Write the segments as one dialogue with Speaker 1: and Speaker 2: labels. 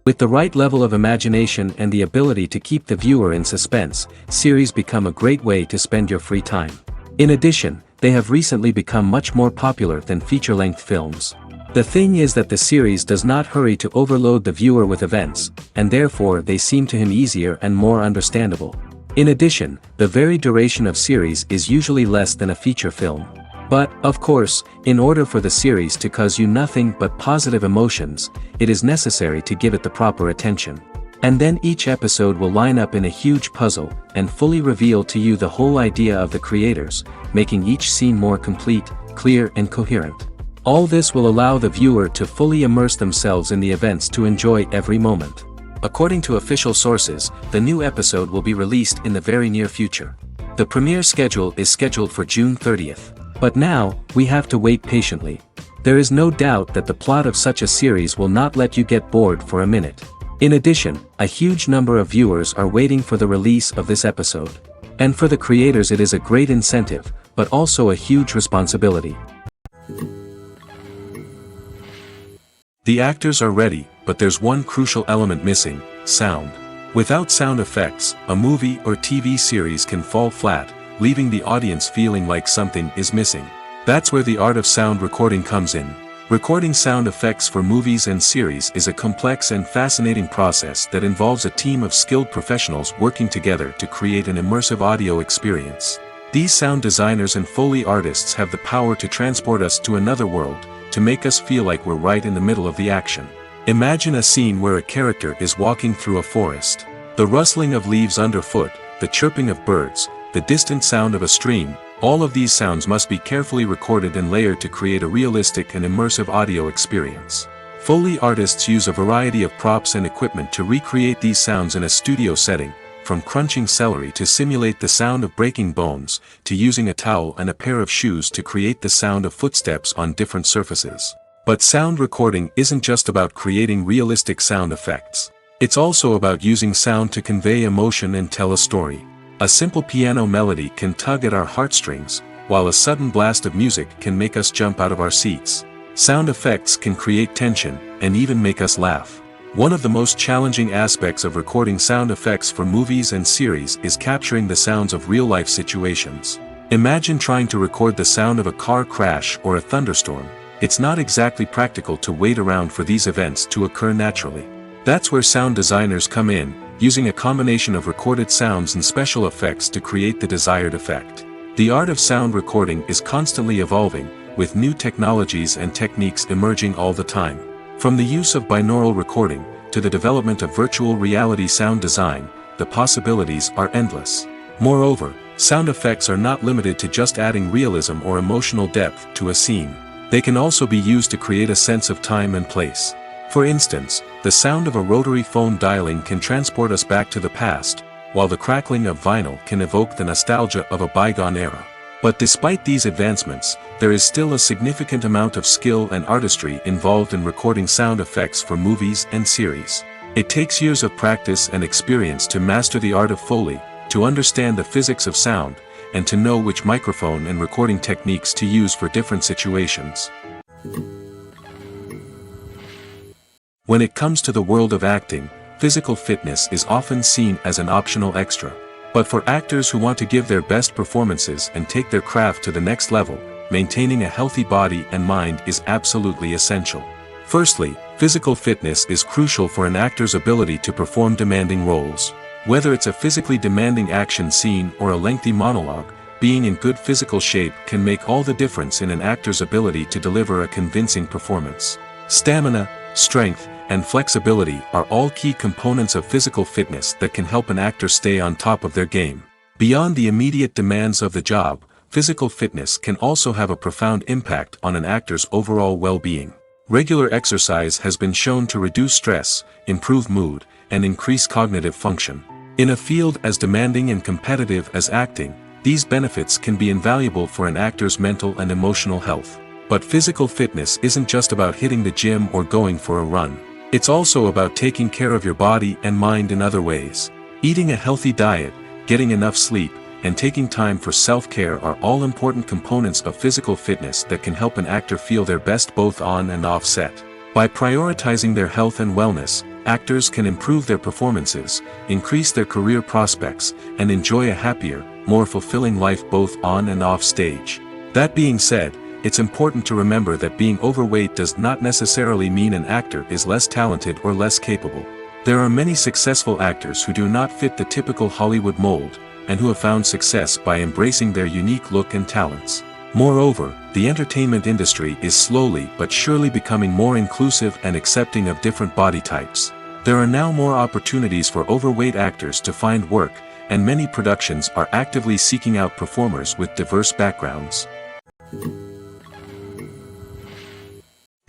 Speaker 1: With the right level of imagination and the ability to keep the viewer in suspense, series become a great way to spend your free time. In addition, they have recently become much more popular than feature-length films. The thing is that the series does not hurry to overload the viewer with events, and therefore they seem to him easier and more understandable. In addition, the very duration of series is usually less than a feature film. But, of course, in order for the series to cause you nothing but positive emotions, it is necessary to give it the proper attention. And then each episode will line up in a huge puzzle, and fully reveal to you the whole idea of the creators, making each scene more complete, clear and coherent. All this will allow the viewer to fully immerse themselves in the events to enjoy every moment. According to official sources, the new episode will be released in the very near future. The premiere schedule is scheduled for June 30th. But now, we have to wait patiently. There is no doubt that the plot of such a series will not let you get bored for a minute. In addition, a huge number of viewers are waiting for the release of this episode. And for the creators it is a great incentive, but also a huge responsibility. The actors are ready, but there's one crucial element missing: sound. Without sound effects, a movie or TV series can fall flat, leaving the audience feeling like something is missing. That's where the art of sound recording comes in. Recording sound effects for movies and series is a complex and fascinating process that involves a team of skilled professionals working together to create an immersive audio experience. These sound designers and Foley artists have the power to transport us to another world, to make us feel like we're right in the middle of the action. Imagine a scene where a character is walking through a forest. The rustling of leaves underfoot, the chirping of birds, the distant sound of a stream, all of these sounds must be carefully recorded and layered to create a realistic and immersive audio experience. Foley artists use a variety of props and equipment to recreate these sounds in a studio setting, from crunching celery to simulate the sound of breaking bones, to using a towel and a pair of shoes to create the sound of footsteps on different surfaces. But sound recording isn't just about creating realistic sound effects. It's also about using sound to convey emotion and tell a story. A simple piano melody can tug at our heartstrings, while a sudden blast of music can make us jump out of our seats. Sound effects can create tension, and even make us laugh. One of the most challenging aspects of recording sound effects for movies and series is capturing the sounds of real-life situations. Imagine trying to record the sound of a car crash or a thunderstorm. It's not exactly practical to wait around for these events to occur naturally. That's where sound designers come in, using a combination of recorded sounds and special effects to create the desired effect. The art of sound recording is constantly evolving, with new technologies and techniques emerging all the time. From the use of binaural recording, to the development of virtual reality sound design, the possibilities are endless. Moreover, sound effects are not limited to just adding realism or emotional depth to a scene. They can also be used to create a sense of time and place. For instance, the sound of a rotary phone dialing can transport us back to the past, while the crackling of vinyl can evoke the nostalgia of a bygone era. But despite these advancements, there is still a significant amount of skill and artistry involved in recording sound effects for movies and series. It takes years of practice and experience to master the art of Foley, to understand the physics of sound, and to know which microphone and recording techniques to use for different situations. When it comes to the world of acting, physical fitness is often seen as an optional extra. But for actors who want to give their best performances and take their craft to the next level, maintaining a healthy body and mind is absolutely essential. Firstly, physical fitness is crucial for an actor's ability to perform demanding roles. Whether it's a physically demanding action scene or a lengthy monologue, being in good physical shape can make all the difference in an actor's ability to deliver a convincing performance. Stamina, strength, and flexibility are all key components of physical fitness that can help an actor stay on top of their game. Beyond the immediate demands of the job, physical fitness can also have a profound impact on an actor's overall well-being. Regular exercise has been shown to reduce stress, improve mood, and increase cognitive function. In a field as demanding and competitive as acting, these benefits can be invaluable for an actor's mental and emotional health. But physical fitness isn't just about hitting the gym or going for a run. It's also about taking care of your body and mind in other ways. Eating a healthy diet, getting enough sleep, and taking time for self-care are all important components of physical fitness that can help an actor feel their best both on and off set. By prioritizing their health and wellness, actors can improve their performances, increase their career prospects, and enjoy a happier, more fulfilling life both on and off stage. That being said, it's important to remember that being overweight does not necessarily mean an actor is less talented or less capable. There are many successful actors who do not fit the typical Hollywood mold, and who have found success by embracing their unique look and talents. Moreover, the entertainment industry is slowly but surely becoming more inclusive and accepting of different body types. There are now more opportunities for overweight actors to find work, and many productions are actively seeking out performers with diverse backgrounds.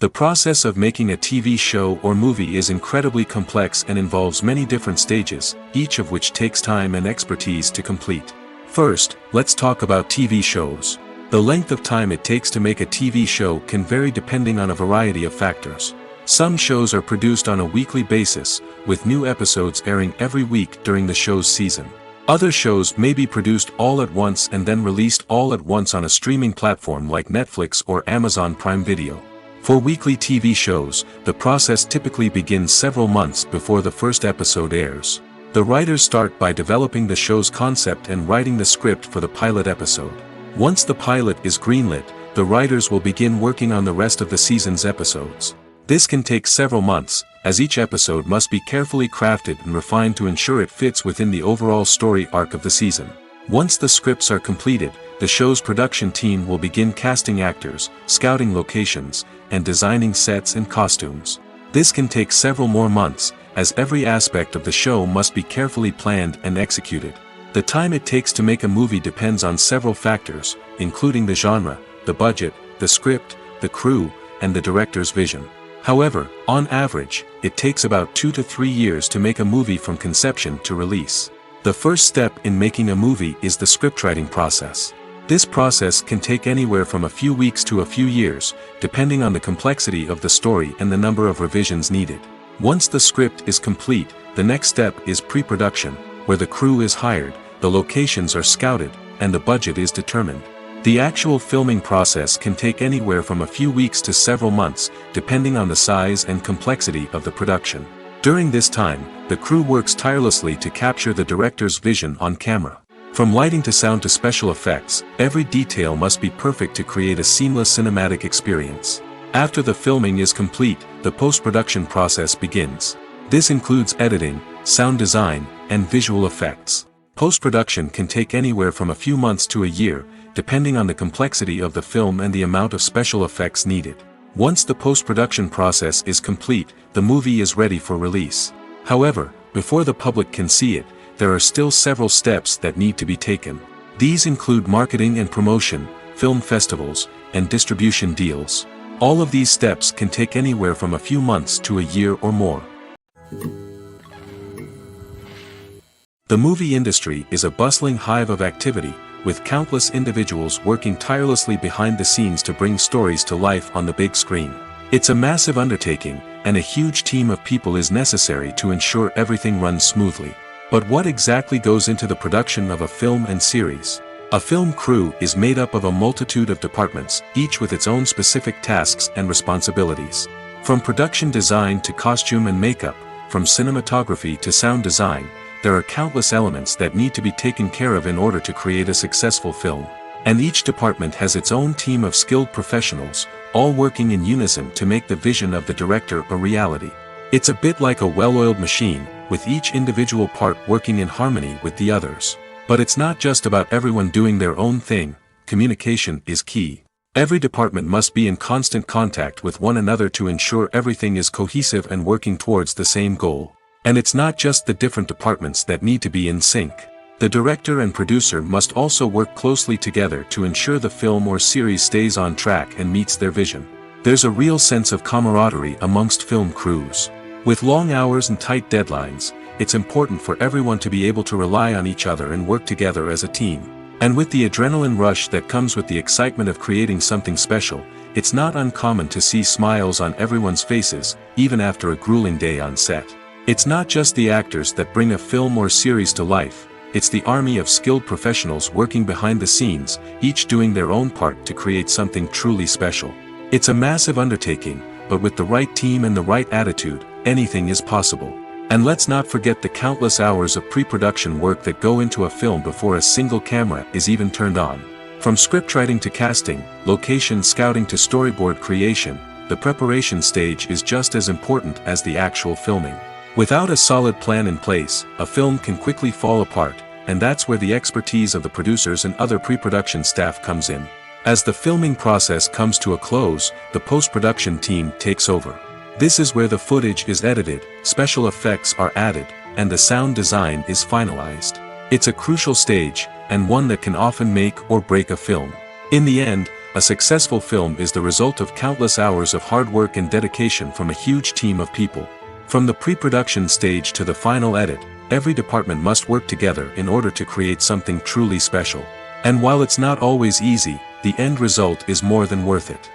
Speaker 1: The process of making a TV show or movie is incredibly complex and involves many different stages, each of which takes time and expertise to complete. First, let's talk about TV shows. The length of time it takes to make a TV show can vary depending on a variety of factors. Some shows are produced on a weekly basis, with new episodes airing every week during the show's season. Other shows may be produced all at once and then released all at once on a streaming platform like Netflix or Amazon Prime Video. For weekly TV shows, the process typically begins several months before the first episode airs. The writers start by developing the show's concept and writing the script for the pilot episode. Once the pilot is greenlit, the writers will begin working on the rest of the season's episodes. This can take several months, as each episode must be carefully crafted and refined to ensure it fits within the overall story arc of the season. Once the scripts are completed, the show's production team will begin casting actors, scouting locations, and designing sets and costumes. This can take several more months, as every aspect of the show must be carefully planned and executed. The time it takes to make a movie depends on several factors, including the genre, the budget, the script, the crew, and the director's vision. However, on average, it takes about 2 to 3 years to make a movie from conception to release. The first step in making a movie is the scriptwriting process. This process can take anywhere from a few weeks to a few years, depending on the complexity of the story and the number of revisions needed. Once the script is complete, the next step is pre-production, where the crew is hired, the locations are scouted, and the budget is determined. The actual filming process can take anywhere from a few weeks to several months, depending on the size and complexity of the production. During this time, the crew works tirelessly to capture the director's vision on camera. From lighting to sound to special effects, every detail must be perfect to create a seamless cinematic experience. After the filming is complete, the post-production process begins. This includes editing, sound design, and visual effects. Post-production can take anywhere from a few months to a year, depending on the complexity of the film and the amount of special effects needed. Once the post-production process is complete, the movie is ready for release. However, before the public can see it, there are still several steps that need to be taken. These include marketing and promotion, film festivals, and distribution deals. All of these steps can take anywhere from a few months to a year or more. The movie industry is a bustling hive of activity, with countless individuals working tirelessly behind the scenes to bring stories to life on the big screen. It's a massive undertaking, and a huge team of people is necessary to ensure everything runs smoothly. But what exactly goes into the production of a film and series? A film crew is made up of a multitude of departments, each with its own specific tasks and responsibilities. From production design to costume and makeup, from cinematography to sound design, there are countless elements that need to be taken care of in order to create a successful film. And each department has its own team of skilled professionals, all working in unison to make the vision of the director a reality. It's a bit like a well-oiled machine, with each individual part working in harmony with the others. But it's not just about everyone doing their own thing, communication is key. Every department must be in constant contact with one another to ensure everything is cohesive and working towards the same goal. And it's not just the different departments that need to be in sync. The director and producer must also work closely together to ensure the film or series stays on track and meets their vision. There's a real sense of camaraderie amongst film crews. With long hours and tight deadlines, it's important for everyone to be able to rely on each other and work together as a team. And with the adrenaline rush that comes with the excitement of creating something special, it's not uncommon to see smiles on everyone's faces, even after a grueling day on set. It's not just the actors that bring a film or series to life, it's the army of skilled professionals working behind the scenes, each doing their own part to create something truly special. It's a massive undertaking, but with the right team and the right attitude, anything is possible. And let's not forget the countless hours of pre-production work that go into a film before a single camera is even turned on. From scriptwriting to casting, location scouting to storyboard creation, the preparation stage is just as important as the actual filming. Without a solid plan in place, a film can quickly fall apart, and that's where the expertise of the producers and other pre-production staff comes in. As the filming process comes to a close, the post-production team takes over. This is where the footage is edited, special effects are added, and the sound design is finalized. It's a crucial stage, and one that can often make or break a film. In the end, a successful film is the result of countless hours of hard work and dedication from a huge team of people. From the pre-production stage to the final edit, every department must work together in order to create something truly special. And while it's not always easy, the end result is more than worth it.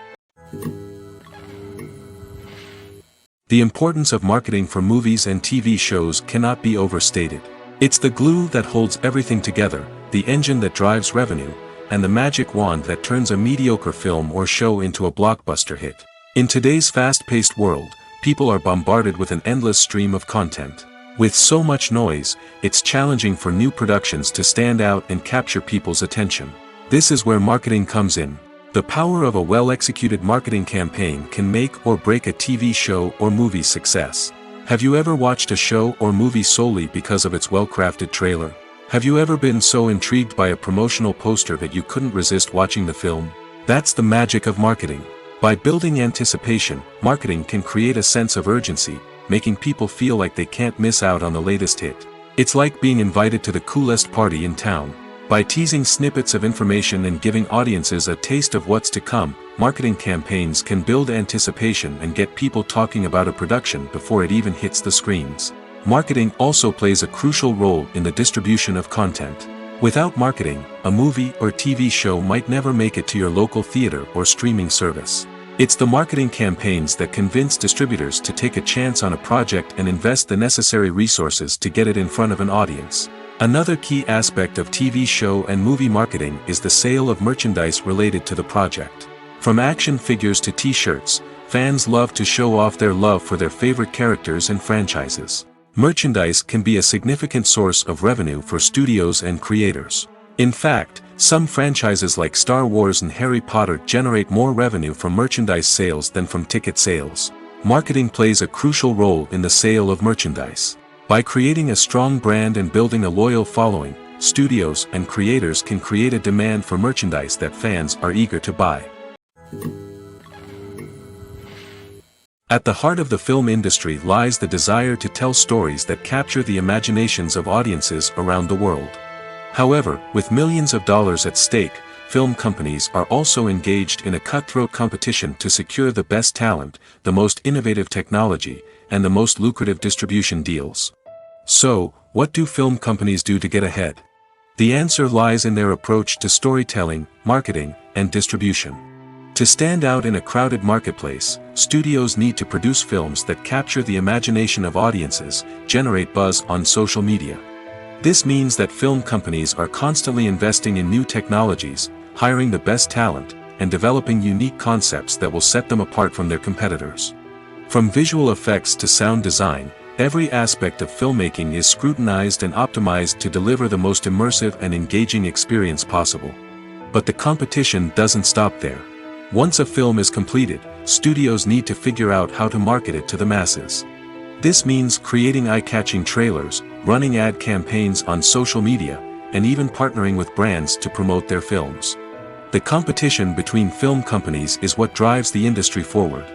Speaker 1: The importance of marketing for movies and TV shows cannot be overstated. It's the glue that holds everything together, the engine that drives revenue, and the magic wand that turns a mediocre film or show into a blockbuster hit. In today's fast-paced world, people are bombarded with an endless stream of content. With so much noise, it's challenging for new productions to stand out and capture people's attention. This is where marketing comes in. The power of a well-executed marketing campaign can make or break a TV show or movie's success. Have you ever watched a show or movie solely because of its well-crafted trailer? Have you ever been so intrigued by a promotional poster that you couldn't resist watching the film? That's the magic of marketing. By building anticipation, marketing can create a sense of urgency, making people feel like they can't miss out on the latest hit. It's like being invited to the coolest party in town. By teasing snippets of information and giving audiences a taste of what's to come, marketing campaigns can build anticipation and get people talking about a production before it even hits the screens. Marketing also plays a crucial role in the distribution of content. Without marketing, a movie or TV show might never make it to your local theater or streaming service. It's the marketing campaigns that convince distributors to take a chance on a project and invest the necessary resources to get it in front of an audience. Another key aspect of TV show and movie marketing is the sale of merchandise related to the project. From action figures to t-shirts, fans love to show off their love for their favorite characters and franchises. Merchandise can be a significant source of revenue for studios and creators. In fact, some franchises like Star Wars and Harry Potter generate more revenue from merchandise sales than from ticket sales. Marketing plays a crucial role in the sale of merchandise. By creating a strong brand and building a loyal following, studios and creators can create a demand for merchandise that fans are eager to buy. At the heart of the film industry lies the desire to tell stories that capture the imaginations of audiences around the world. However, with millions of dollars at stake, film companies are also engaged in a cutthroat competition to secure the best talent, the most innovative technology, and the most lucrative distribution deals. So, what do film companies do to get ahead? The answer lies in their approach to storytelling, marketing, and distribution. To stand out in a crowded marketplace, studios need to produce films that capture the imagination of audiences, generate buzz on social media. This means that film companies are constantly investing in new technologies, hiring the best talent, and developing unique concepts that will set them apart from their competitors. From visual effects to sound design, every aspect of filmmaking is scrutinized and optimized to deliver the most immersive and engaging experience possible. But the competition doesn't stop there. Once a film is completed, studios need to figure out how to market it to the masses. This means creating eye-catching trailers, running ad campaigns on social media, and even partnering with brands to promote their films. The competition between film companies is what drives the industry forward.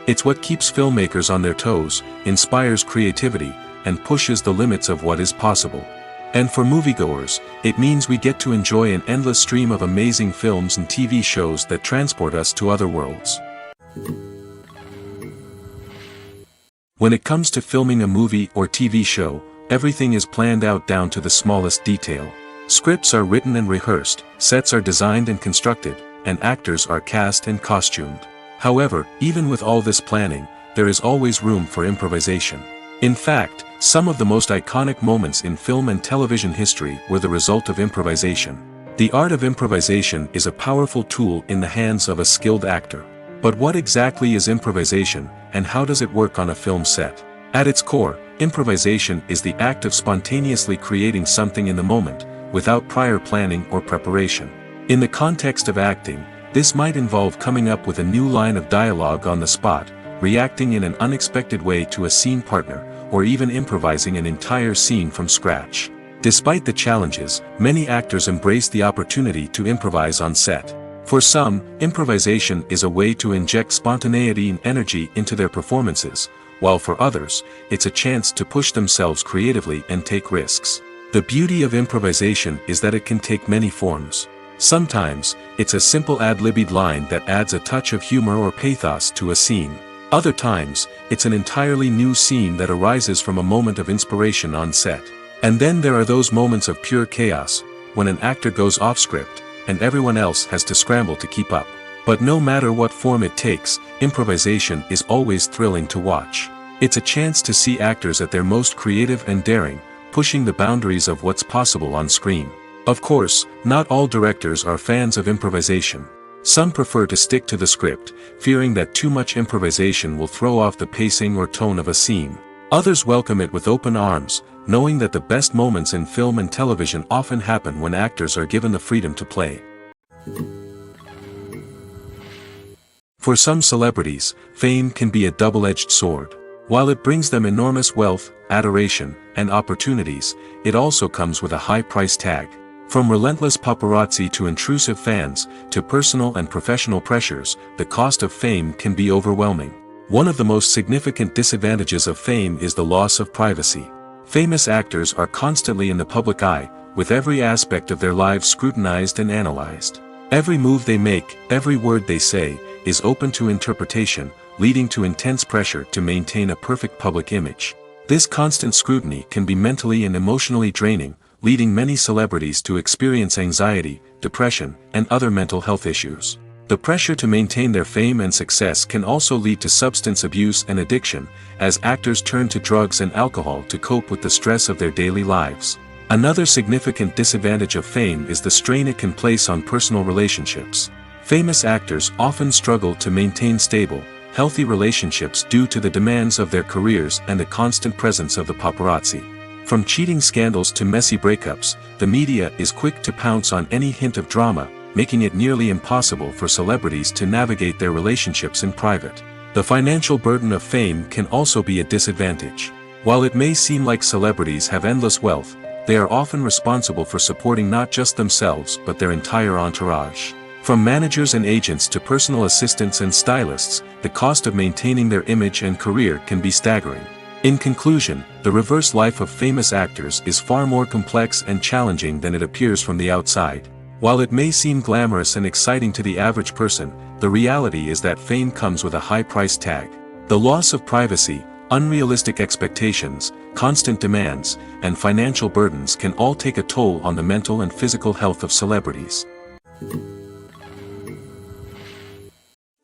Speaker 1: It's what keeps filmmakers on their toes, inspires creativity, and pushes the limits of what is possible. And for moviegoers, it means we get to enjoy an endless stream of amazing films and TV shows that transport us to other worlds. When it comes to filming a movie or TV show, everything is planned out down to the smallest detail. Scripts are written and rehearsed, sets are designed and constructed, and actors are cast and costumed. However, even with all this planning, there is always room for improvisation. In fact, some of the most iconic moments in film and television history were the result of improvisation. The art of improvisation is a powerful tool in the hands of a skilled actor. But what exactly is improvisation, and how does it work on a film set? At its core, improvisation is the act of spontaneously creating something in the moment, without prior planning or preparation. In the context of acting, this might involve coming up with a new line of dialogue on the spot, reacting in an unexpected way to a scene partner, or even improvising an entire scene from scratch. Despite the challenges, many actors embrace the opportunity to improvise on set. For some, improvisation is a way to inject spontaneity and energy into their performances, while for others, it's a chance to push themselves creatively and take risks. The beauty of improvisation is that it can take many forms. Sometimes, it's a simple ad-libbed line that adds a touch of humor or pathos to a scene. Other times, it's an entirely new scene that arises from a moment of inspiration on set. And then there are those moments of pure chaos, when an actor goes off script, and everyone else has to scramble to keep up. But no matter what form it takes, improvisation is always thrilling to watch. It's a chance to see actors at their most creative and daring, pushing the boundaries of what's possible on screen. Of course, not all directors are fans of improvisation. Some prefer to stick to the script, fearing that too much improvisation will throw off the pacing or tone of a scene. Others welcome it with open arms, knowing that the best moments in film and television often happen when actors are given the freedom to play. For some celebrities, fame can be a double-edged sword. While it brings them enormous wealth, adoration, and opportunities, it also comes with a high price tag. From relentless paparazzi to intrusive fans, to personal and professional pressures, the cost of fame can be overwhelming. One of the most significant disadvantages of fame is the loss of privacy. Famous actors are constantly in the public eye, with every aspect of their lives scrutinized and analyzed. Every move they make, every word they say, is open to interpretation, leading to intense pressure to maintain a perfect public image. This constant scrutiny can be mentally and emotionally draining, leading many celebrities to experience anxiety, depression, and other mental health issues. The pressure to maintain their fame and success can also lead to substance abuse and addiction, as actors turn to drugs and alcohol to cope with the stress of their daily lives. Another significant disadvantage of fame is the strain it can place on personal relationships. Famous actors often struggle to maintain stable, healthy relationships due to the demands of their careers and the constant presence of the paparazzi. From cheating scandals to messy breakups, the media is quick to pounce on any hint of drama, making it nearly impossible for celebrities to navigate their relationships in private. The financial burden of fame can also be a disadvantage. While it may seem like celebrities have endless wealth, they are often responsible for supporting not just themselves but their entire entourage. From managers and agents to personal assistants and stylists, the cost of maintaining their image and career can be staggering. In conclusion, the reverse life of famous actors is far more complex and challenging than it appears from the outside. While it may seem glamorous and exciting to the average person, the reality is that fame comes with a high price tag. The loss of privacy, unrealistic expectations, constant demands, and financial burdens can all take a toll on the mental and physical health of celebrities.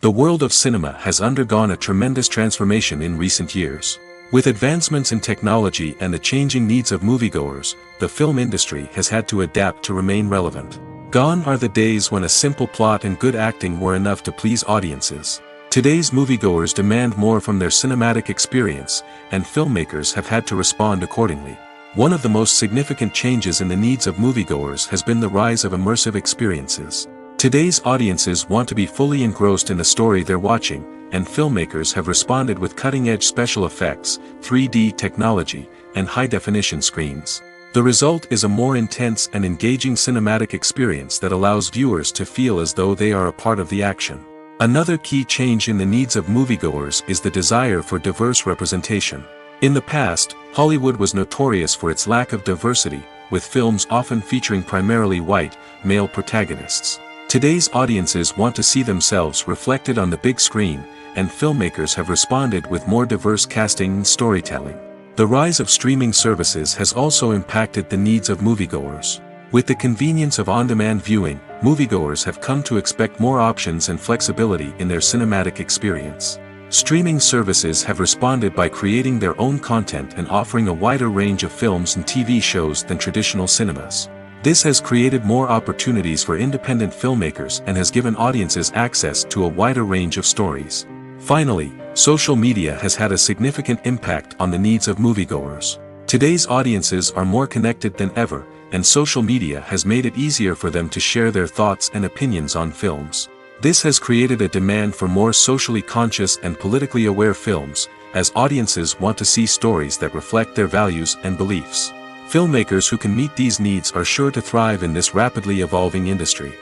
Speaker 1: The world of cinema has undergone a tremendous transformation in recent years. With advancements in technology and the changing needs of moviegoers, the film industry has had to adapt to remain relevant. Gone are the days when a simple plot and good acting were enough to please audiences. Today's moviegoers demand more from their cinematic experience, and filmmakers have had to respond accordingly. One of the most significant changes in the needs of moviegoers has been the rise of immersive experiences. Today's audiences want to be fully engrossed in the story they're watching, and filmmakers have responded with cutting-edge special effects, 3D technology, and high-definition screens. The result is a more intense and engaging cinematic experience that allows viewers to feel as though they are a part of the action. Another key change in the needs of moviegoers is the desire for diverse representation. In the past, Hollywood was notorious for its lack of diversity, with films often featuring primarily white, male protagonists. Today's audiences want to see themselves reflected on the big screen, and filmmakers have responded with more diverse casting and storytelling. The rise of streaming services has also impacted the needs of moviegoers. With the convenience of on-demand viewing, moviegoers have come to expect more options and flexibility in their cinematic experience. Streaming services have responded by creating their own content and offering a wider range of films and TV shows than traditional cinemas. This has created more opportunities for independent filmmakers and has given audiences access to a wider range of stories. Finally, social media has had a significant impact on the needs of moviegoers. Today's audiences are more connected than ever, and social media has made it easier for them to share their thoughts and opinions on films. This has created a demand for more socially conscious and politically aware films, as audiences want to see stories that reflect their values and beliefs. Filmmakers who can meet these needs are sure to thrive in this rapidly evolving industry.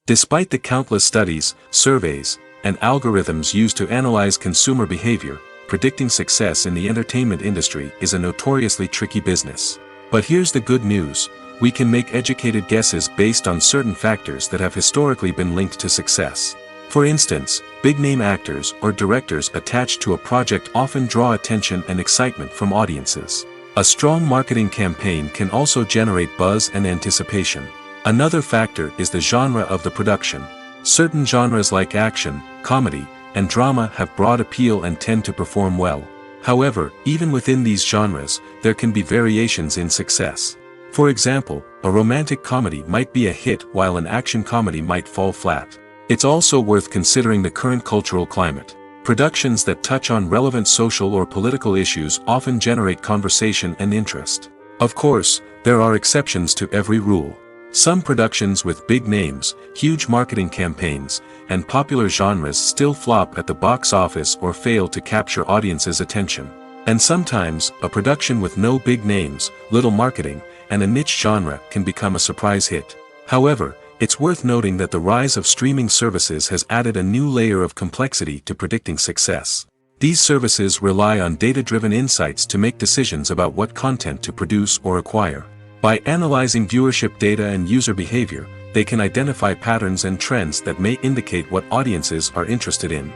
Speaker 1: Despite the countless studies, surveys, and algorithms used to analyze consumer behavior, predicting success in the entertainment industry is a notoriously tricky business. But here's the good news: we can make educated guesses based on certain factors that have historically been linked to success. For instance, big-name actors or directors attached to a project often draw attention and excitement from audiences. A strong marketing campaign can also generate buzz and anticipation. Another factor is the genre of the production. Certain genres like action, comedy, and drama have broad appeal and tend to perform well. However, even within these genres, there can be variations in success. For example, a romantic comedy might be a hit while an action comedy might fall flat. It's also worth considering the current cultural climate. Productions that touch on relevant social or political issues often generate conversation and interest. Of course, there are exceptions to every rule. Some productions with big names, huge marketing campaigns, and popular genres still flop at the box office or fail to capture audiences' attention. And sometimes, a production with no big names, little marketing, and a niche genre can become a surprise hit. However, it's worth noting that the rise of streaming services has added a new layer of complexity to predicting success. These services rely on data-driven insights to make decisions about what content to produce or acquire. By analyzing viewership data and user behavior, they can identify patterns and trends that may indicate what audiences are interested in.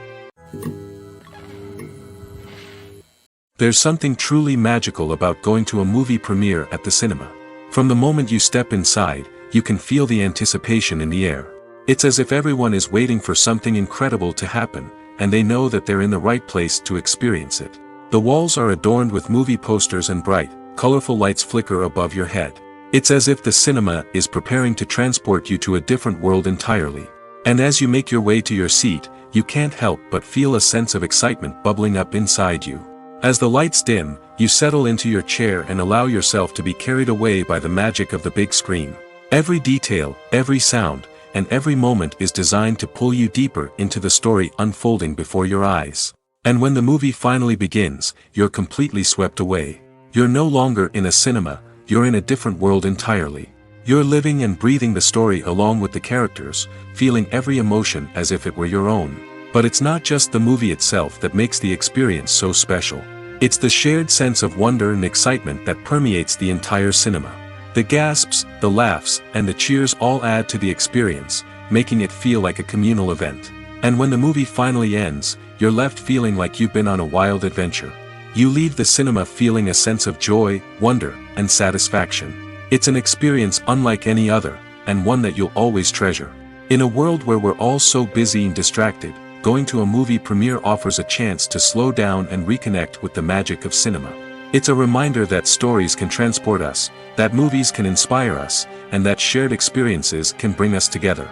Speaker 1: There's something truly magical about going to a movie premiere at the cinema. From the moment you step inside, you can feel the anticipation in the air. It's as if everyone is waiting for something incredible to happen, and they know that they're in the right place to experience it. The walls are adorned with movie posters and bright, colorful lights flicker above your head. It's as if the cinema is preparing to transport you to a different world entirely. And as you make your way to your seat, you can't help but feel a sense of excitement bubbling up inside you. As the lights dim, you settle into your chair and allow yourself to be carried away by the magic of the big screen. Every detail, every sound, and every moment is designed to pull you deeper into the story unfolding before your eyes. And when the movie finally begins, you're completely swept away. You're no longer in a cinema, you're in a different world entirely. You're living and breathing the story along with the characters, feeling every emotion as if it were your own. But it's not just the movie itself that makes the experience so special. It's the shared sense of wonder and excitement that permeates the entire cinema. The gasps, the laughs, and the cheers all add to the experience, making it feel like a communal event. And when the movie finally ends, you're left feeling like you've been on a wild adventure. You leave the cinema feeling a sense of joy, wonder, and satisfaction. It's an experience unlike any other, and one that you'll always treasure. In a world where we're all so busy and distracted, going to a movie premiere offers a chance to slow down and reconnect with the magic of cinema. It's a reminder that stories can transport us, that movies can inspire us, and that shared experiences can bring us together.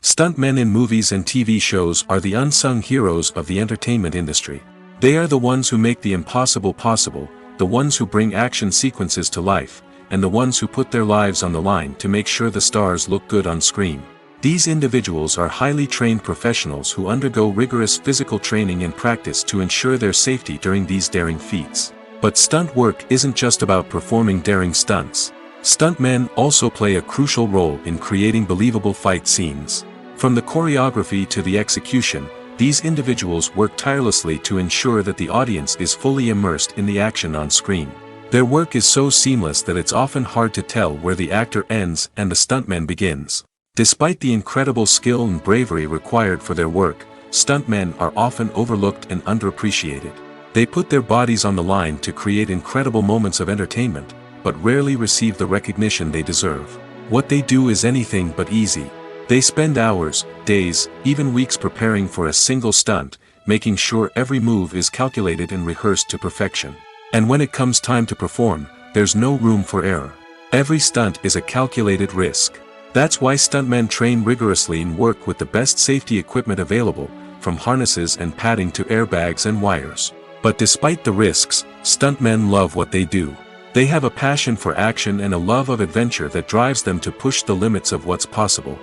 Speaker 1: Stuntmen in movies and TV shows are the unsung heroes of the entertainment industry. They are the ones who make the impossible possible, the ones who bring action sequences to life, and the ones who put their lives on the line to make sure the stars look good on screen. These individuals are highly trained professionals who undergo rigorous physical training and practice to ensure their safety during these daring feats. But stunt work isn't just about performing daring stunts. Stuntmen also play a crucial role in creating believable fight scenes. From the choreography to the execution, these individuals work tirelessly to ensure that the audience is fully immersed in the action on screen. Their work is so seamless that it's often hard to tell where the actor ends and the stuntman begins. Despite the incredible skill and bravery required for their work, stuntmen are often overlooked and underappreciated. They put their bodies on the line to create incredible moments of entertainment, but rarely receive the recognition they deserve. What they do is anything but easy. They spend hours, days, even weeks preparing for a single stunt, making sure every move is calculated and rehearsed to perfection. And when it comes time to perform, there's no room for error. Every stunt is a calculated risk. That's why stuntmen train rigorously and work with the best safety equipment available, from harnesses and padding to airbags and wires. But despite the risks, stuntmen love what they do. They have a passion for action and a love of adventure that drives them to push the limits of what's possible.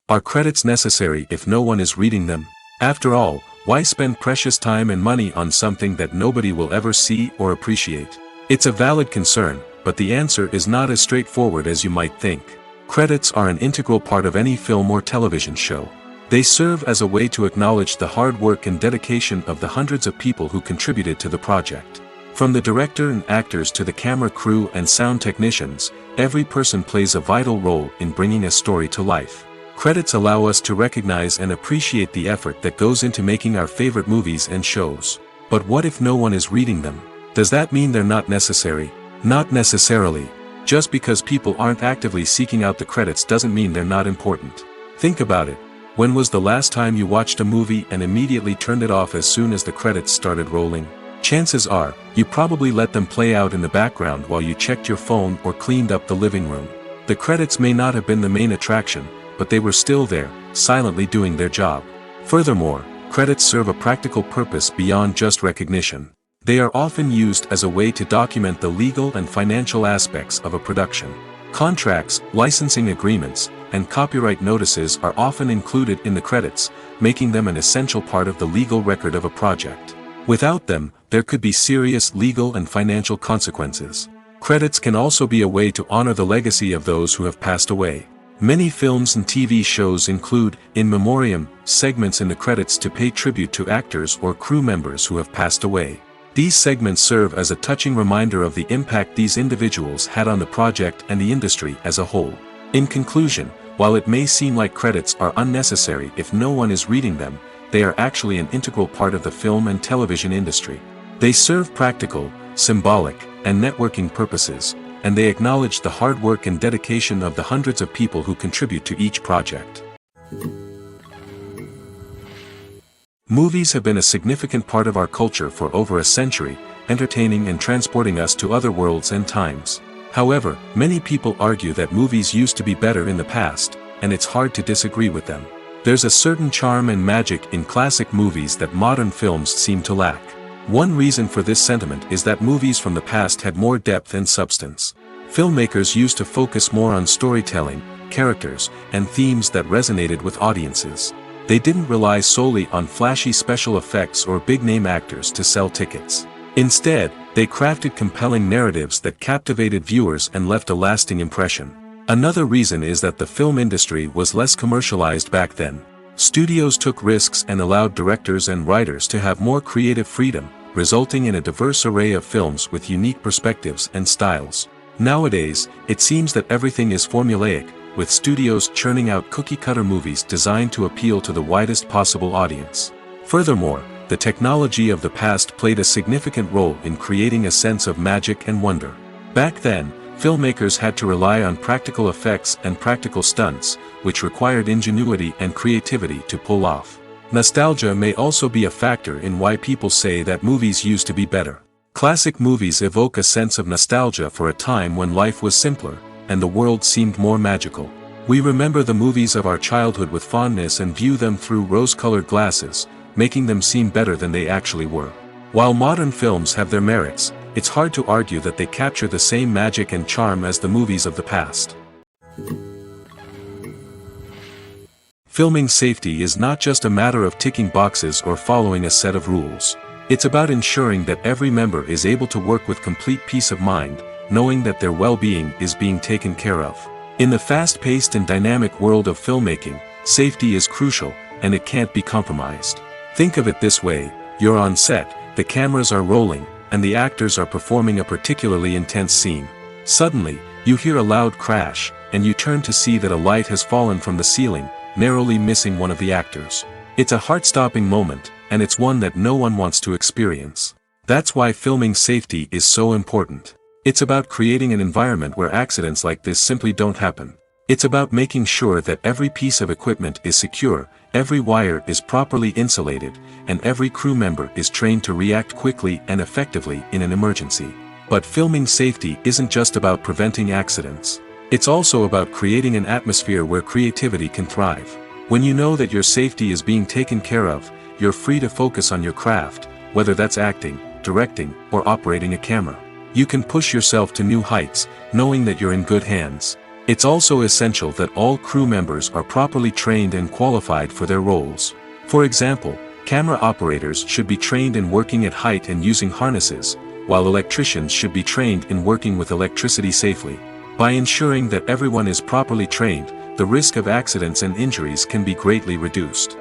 Speaker 1: Are credits necessary if no one is reading them? After all, why spend precious time and money on something that nobody will ever see or appreciate? It's a valid concern, but the answer is not as straightforward as you might think. Credits are an integral part of any film or television show. They serve as a way to acknowledge the hard work and dedication of the hundreds of people who contributed to the project. From the director and actors to the camera crew and sound technicians, every person plays a vital role in bringing a story to life. Credits allow us to recognize and appreciate the effort that goes into making our favorite movies and shows. But what if no one is reading them? Does that mean they're not necessary? Not necessarily. Just because people aren't actively seeking out the credits doesn't mean they're not important. Think about it. When was the last time you watched a movie and immediately turned it off as soon as the credits started rolling? Chances are, you probably let them play out in the background while you checked your phone or cleaned up the living room. The credits may not have been the main attraction, but they were still there, silently doing their job. Furthermore, credits serve a practical purpose beyond just recognition. They are often used as a way to document the legal and financial aspects of a production. Contracts, licensing agreements, and copyright notices are often included in the credits, making them an essential part of the legal record of a project. Without them, there could be serious legal and financial consequences. Credits can also be a way to honor the legacy of those who have passed away. Many films and TV shows include, in memoriam, segments in the credits to pay tribute to actors or crew members who have passed away. These segments serve as a touching reminder of the impact these individuals had on the project and the industry as a whole. In conclusion, while it may seem like credits are unnecessary if no one is reading them, they are actually an integral part of the film and television industry. They serve practical, symbolic, and networking purposes, and they acknowledge the hard work and dedication of the hundreds of people who contribute to each project. Movies have been a significant part of our culture for over a century, entertaining and transporting us to other worlds and times. However, many people argue that movies used to be better in the past, and it's hard to disagree with them. There's a certain charm and magic in classic movies that modern films seem to lack. One reason for this sentiment is that movies from the past had more depth and substance. Filmmakers used to focus more on storytelling, characters, and themes that resonated with audiences. They didn't rely solely on flashy special effects or big-name actors to sell tickets. Instead, they crafted compelling narratives that captivated viewers and left a lasting impression. Another reason is that the film industry was less commercialized back then. Studios took risks and allowed directors and writers to have more creative freedom, resulting in a diverse array of films with unique perspectives and styles. Nowadays, it seems that everything is formulaic, with studios churning out cookie-cutter movies designed to appeal to the widest possible audience. Furthermore, the technology of the past played a significant role in creating a sense of magic and wonder. Back then, filmmakers had to rely on practical effects and practical stunts, which required ingenuity and creativity to pull off. Nostalgia may also be a factor in why people say that movies used to be better. Classic movies evoke a sense of nostalgia for a time when life was simpler, and the world seemed more magical. We remember the movies of our childhood with fondness and view them through rose-colored glasses, making them seem better than they actually were. While modern films have their merits, it's hard to argue that they capture the same magic and charm as the movies of the past. Filming safety is not just a matter of ticking boxes or following a set of rules. It's about ensuring that every member is able to work with complete peace of mind, knowing that their well-being is being taken care of. In the fast-paced and dynamic world of filmmaking, safety is crucial, and it can't be compromised. Think of it this way: you're on set, the cameras are rolling, and the actors are performing a particularly intense scene. Suddenly, you hear a loud crash, and you turn to see that a light has fallen from the ceiling, narrowly missing one of the actors. It's a heart-stopping moment, and it's one that no one wants to experience. That's why filming safety is so important. It's about creating an environment where accidents like this simply don't happen. It's about making sure that every piece of equipment is secure, every wire is properly insulated, and every crew member is trained to react quickly and effectively in an emergency. But filming safety isn't just about preventing accidents. It's also about creating an atmosphere where creativity can thrive. When you know that your safety is being taken care of, you're free to focus on your craft, whether that's acting, directing, or operating a camera. You can push yourself to new heights, knowing that you're in good hands. It's also essential that all crew members are properly trained and qualified for their roles. For example, camera operators should be trained in working at height and using harnesses, while electricians should be trained in working with electricity safely. By ensuring that everyone is properly trained, the risk of accidents and injuries can be greatly reduced.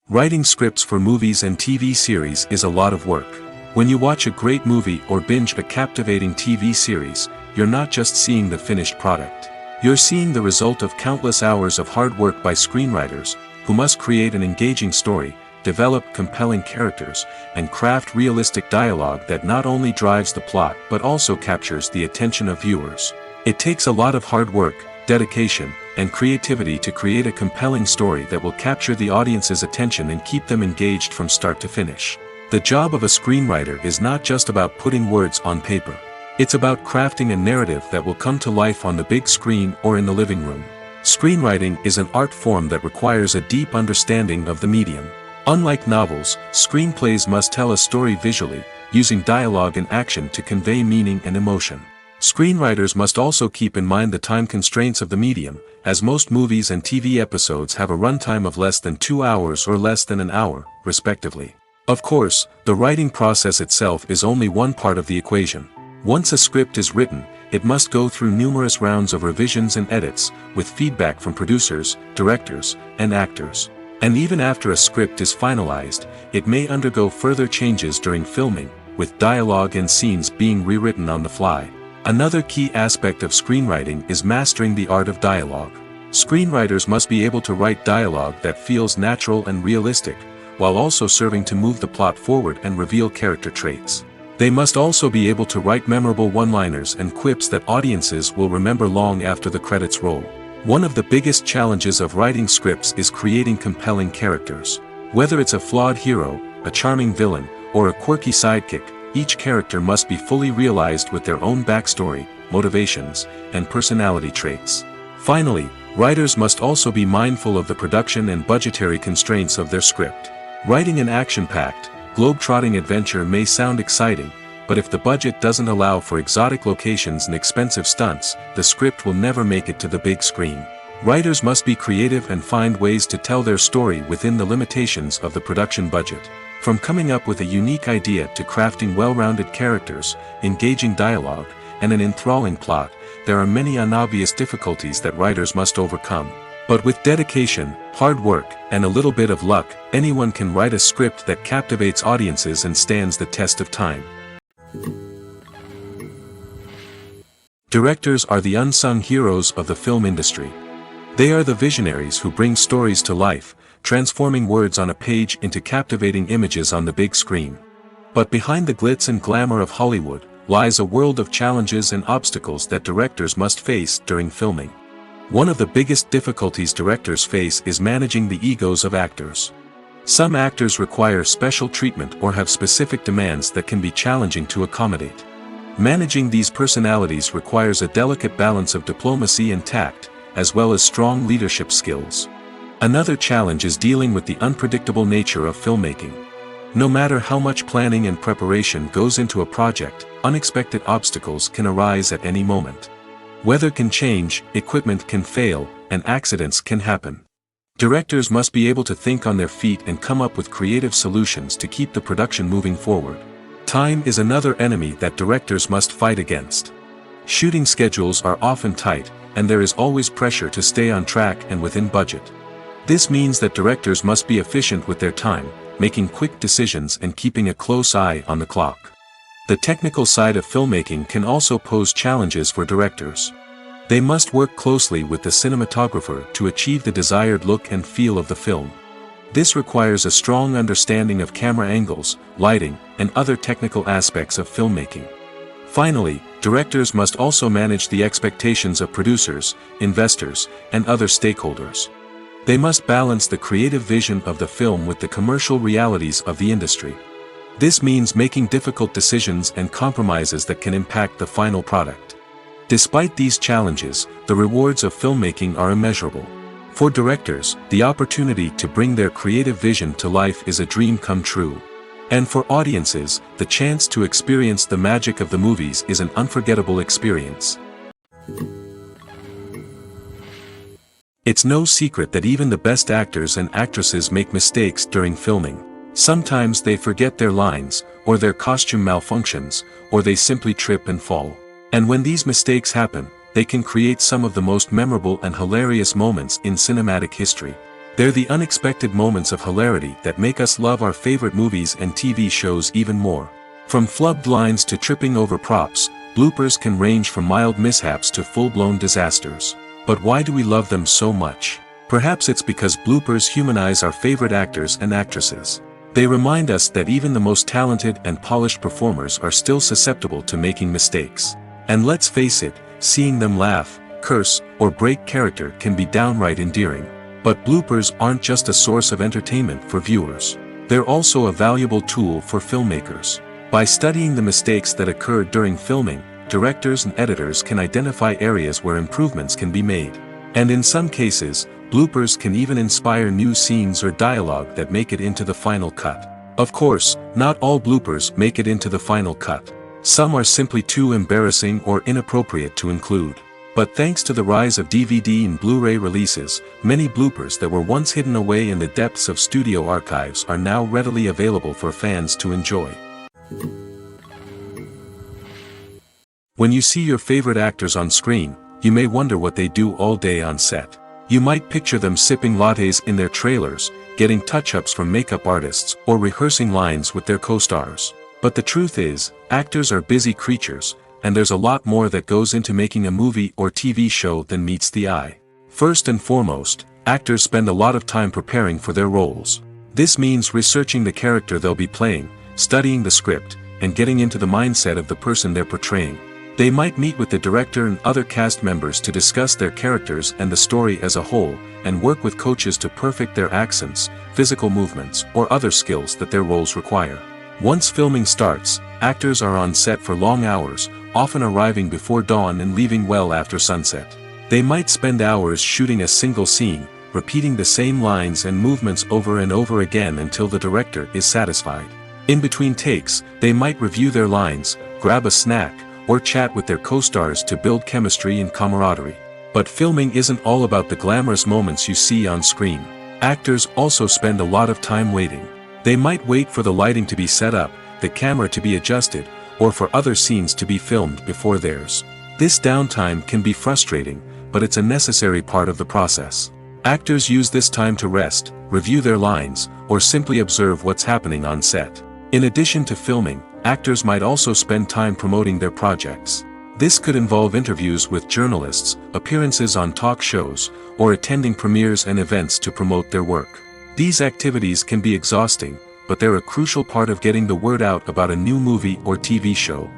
Speaker 1: Writing scripts for movies and TV series is a lot of work. When you watch a great movie or binge a captivating TV series, you're not just seeing the finished product. You're seeing the result of countless hours of hard work by screenwriters, who must create an engaging story, develop compelling characters, and craft realistic dialogue that not only drives the plot but also captures the attention of viewers. It takes a lot of hard work, dedication, and creativity to create a compelling story that will capture the audience's attention and keep them engaged from start to finish. The job of a screenwriter is not just about putting words on paper. It's about crafting a narrative that will come to life on the big screen or in the living room. Screenwriting is an art form that requires a deep understanding of the medium. Unlike novels, screenplays must tell a story visually, using dialogue and action to convey meaning and emotion. Screenwriters must also keep in mind the time constraints of the medium, as most movies and TV episodes have a runtime of less than 2 hours or less than an hour, respectively. Of course, the writing process itself is only one part of the equation. Once a script is written, it must go through numerous rounds of revisions and edits, with feedback from producers, directors, and actors. And even after a script is finalized, it may undergo further changes during filming, with dialogue and scenes being rewritten on the fly. Another key aspect of screenwriting is mastering the art of dialogue. Screenwriters must be able to write dialogue that feels natural and realistic, while also serving to move the plot forward and reveal character traits. They must also be able to write memorable one-liners and quips that audiences will remember long after the credits roll. One of the biggest challenges of writing scripts is creating compelling characters. Whether it's a flawed hero, a charming villain, or a quirky sidekick, each character must be fully realized with their own backstory, motivations, and personality traits. Finally, writers must also be mindful of the production and budgetary constraints of their script. Writing an action-packed, globe-trotting adventure may sound exciting, but if the budget doesn't allow for exotic locations and expensive stunts, the script will never make it to the big screen. Writers must be creative and find ways to tell their story within the limitations of the production budget. From coming up with a unique idea to crafting well-rounded characters, engaging dialogue, and an enthralling plot, there are many unobvious difficulties that writers must overcome. But with dedication, hard work, and a little bit of luck, anyone can write a script that captivates audiences and stands the test of time. Directors are the unsung heroes of the film industry. They are the visionaries who bring stories to life, transforming words on a page into captivating images on the big screen. But behind the glitz and glamour of Hollywood, lies a world of challenges and obstacles that directors must face during filming. One of the biggest difficulties directors face is managing the egos of actors. Some actors require special treatment or have specific demands that can be challenging to accommodate. Managing these personalities requires a delicate balance of diplomacy and tact, as well as strong leadership skills. Another challenge is dealing with the unpredictable nature of filmmaking. No matter how much planning and preparation goes into a project, unexpected obstacles can arise at any moment. Weather can change, equipment can fail, and accidents can happen. Directors must be able to think on their feet and come up with creative solutions to keep the production moving forward. Time is another enemy that directors must fight against. Shooting schedules are often tight, and there is always pressure to stay on track and within budget. This means that directors must be efficient with their time, making quick decisions and keeping a close eye on the clock. The technical side of filmmaking can also pose challenges for directors. They must work closely with the cinematographer to achieve the desired look and feel of the film. This requires a strong understanding of camera angles, lighting, and other technical aspects of filmmaking. Finally, directors must also manage the expectations of producers, investors, and other stakeholders. They must balance the creative vision of the film with the commercial realities of the industry. This means making difficult decisions and compromises that can impact the final product. Despite these challenges, the rewards of filmmaking are immeasurable. For directors, the opportunity to bring their creative vision to life is a dream come true. And for audiences, the chance to experience the magic of the movies is an unforgettable experience. It's no secret that even the best actors and actresses make mistakes during filming. Sometimes they forget their lines, or their costume malfunctions, or they simply trip and fall. And when these mistakes happen, they can create some of the most memorable and hilarious moments in cinematic history. They're the unexpected moments of hilarity that make us love our favorite movies and TV shows even more. From flubbed lines to tripping over props, bloopers can range from mild mishaps to full-blown disasters. But why do we love them so much? Perhaps it's because bloopers humanize our favorite actors and actresses. They remind us that even the most talented and polished performers are still susceptible to making mistakes. And let's face it, seeing them laugh, curse, or break character can be downright endearing. But bloopers aren't just a source of entertainment for viewers. They're also a valuable tool for filmmakers. By studying the mistakes that occur during filming, directors and editors can identify areas where improvements can be made. And in some cases, bloopers can even inspire new scenes or dialogue that make it into the final cut. Of course, not all bloopers make it into the final cut. Some are simply too embarrassing or inappropriate to include. But thanks to the rise of DVD and Blu-ray releases, many bloopers that were once hidden away in the depths of studio archives are now readily available for fans to enjoy. When you see your favorite actors on screen, you may wonder what they do all day on set. You might picture them sipping lattes in their trailers, getting touch-ups from makeup artists, or rehearsing lines with their co-stars. But the truth is, actors are busy creatures, and there's a lot more that goes into making a movie or TV show than meets the eye. First and foremost, actors spend a lot of time preparing for their roles. This means researching the character they'll be playing, studying the script, and getting into the mindset of the person they're portraying. They might meet with the director and other cast members to discuss their characters and the story as a whole, and work with coaches to perfect their accents, physical movements, or other skills that their roles require. Once filming starts, actors are on set for long hours, often arriving before dawn and leaving well after sunset. They might spend hours shooting a single scene, repeating the same lines and movements over and over again until the director is satisfied. In between takes, they might review their lines, grab a snack, or chat with their co-stars to build chemistry and camaraderie. But filming isn't all about the glamorous moments you see on screen. Actors also spend a lot of time waiting. They might wait for the lighting to be set up, the camera to be adjusted, or for other scenes to be filmed before theirs. This downtime can be frustrating, but it's a necessary part of the process. Actors use this time to rest, review their lines, or simply observe what's happening on set. In addition to filming, actors might also spend time promoting their projects. This could involve interviews with journalists, appearances on talk shows, or attending premieres and events to promote their work. These activities can be exhausting, but they're a crucial part of getting the word out about a new movie or TV show.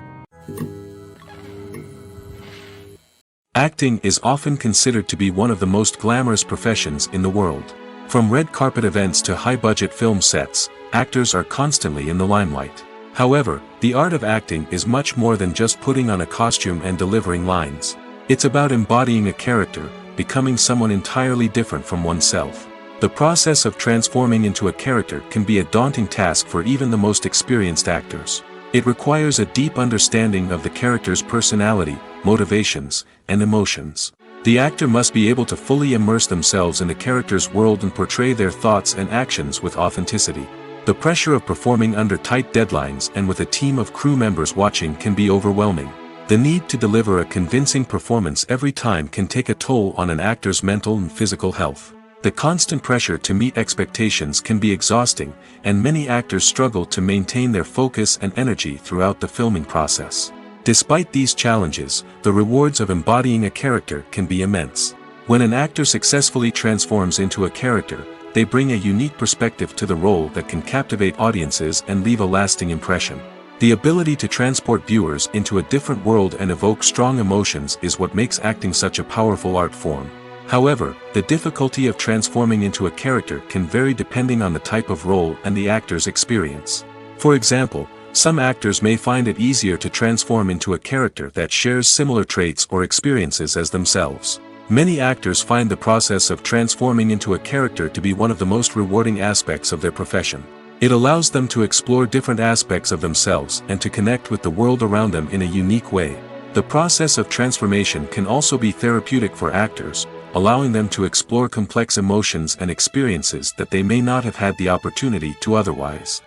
Speaker 1: Acting is often considered to be one of the most glamorous professions in the world. From red carpet events to high-budget film sets, actors are constantly in the limelight. However, the art of acting is much more than just putting on a costume and delivering lines. It's about embodying a character, becoming someone entirely different from oneself. The process of transforming into a character can be a daunting task for even the most experienced actors. It requires a deep understanding of the character's personality, motivations, and emotions. The actor must be able to fully immerse themselves in the character's world and portray their thoughts and actions with authenticity. The pressure of performing under tight deadlines and with a team of crew members watching can be overwhelming. The need to deliver a convincing performance every time can take a toll on an actor's mental and physical health. The constant pressure to meet expectations can be exhausting, and many actors struggle to maintain their focus and energy throughout the filming process. Despite these challenges, the rewards of embodying a character can be immense. When an actor successfully transforms into a character, they bring a unique perspective to the role that can captivate audiences and leave a lasting impression. The ability to transport viewers into a different world and evoke strong emotions is what makes acting such a powerful art form. However, the difficulty of transforming into a character can vary depending on the type of role and the actor's experience. For example, some actors may find it easier to transform into a character that shares similar traits or experiences as themselves. Many actors find the process of transforming into a character to be one of the most rewarding aspects of their profession. It allows them to explore different aspects of themselves and to connect with the world around them in a unique way. The process of transformation can also be therapeutic for actors, allowing them to explore complex emotions and experiences that they may not have had the opportunity to otherwise.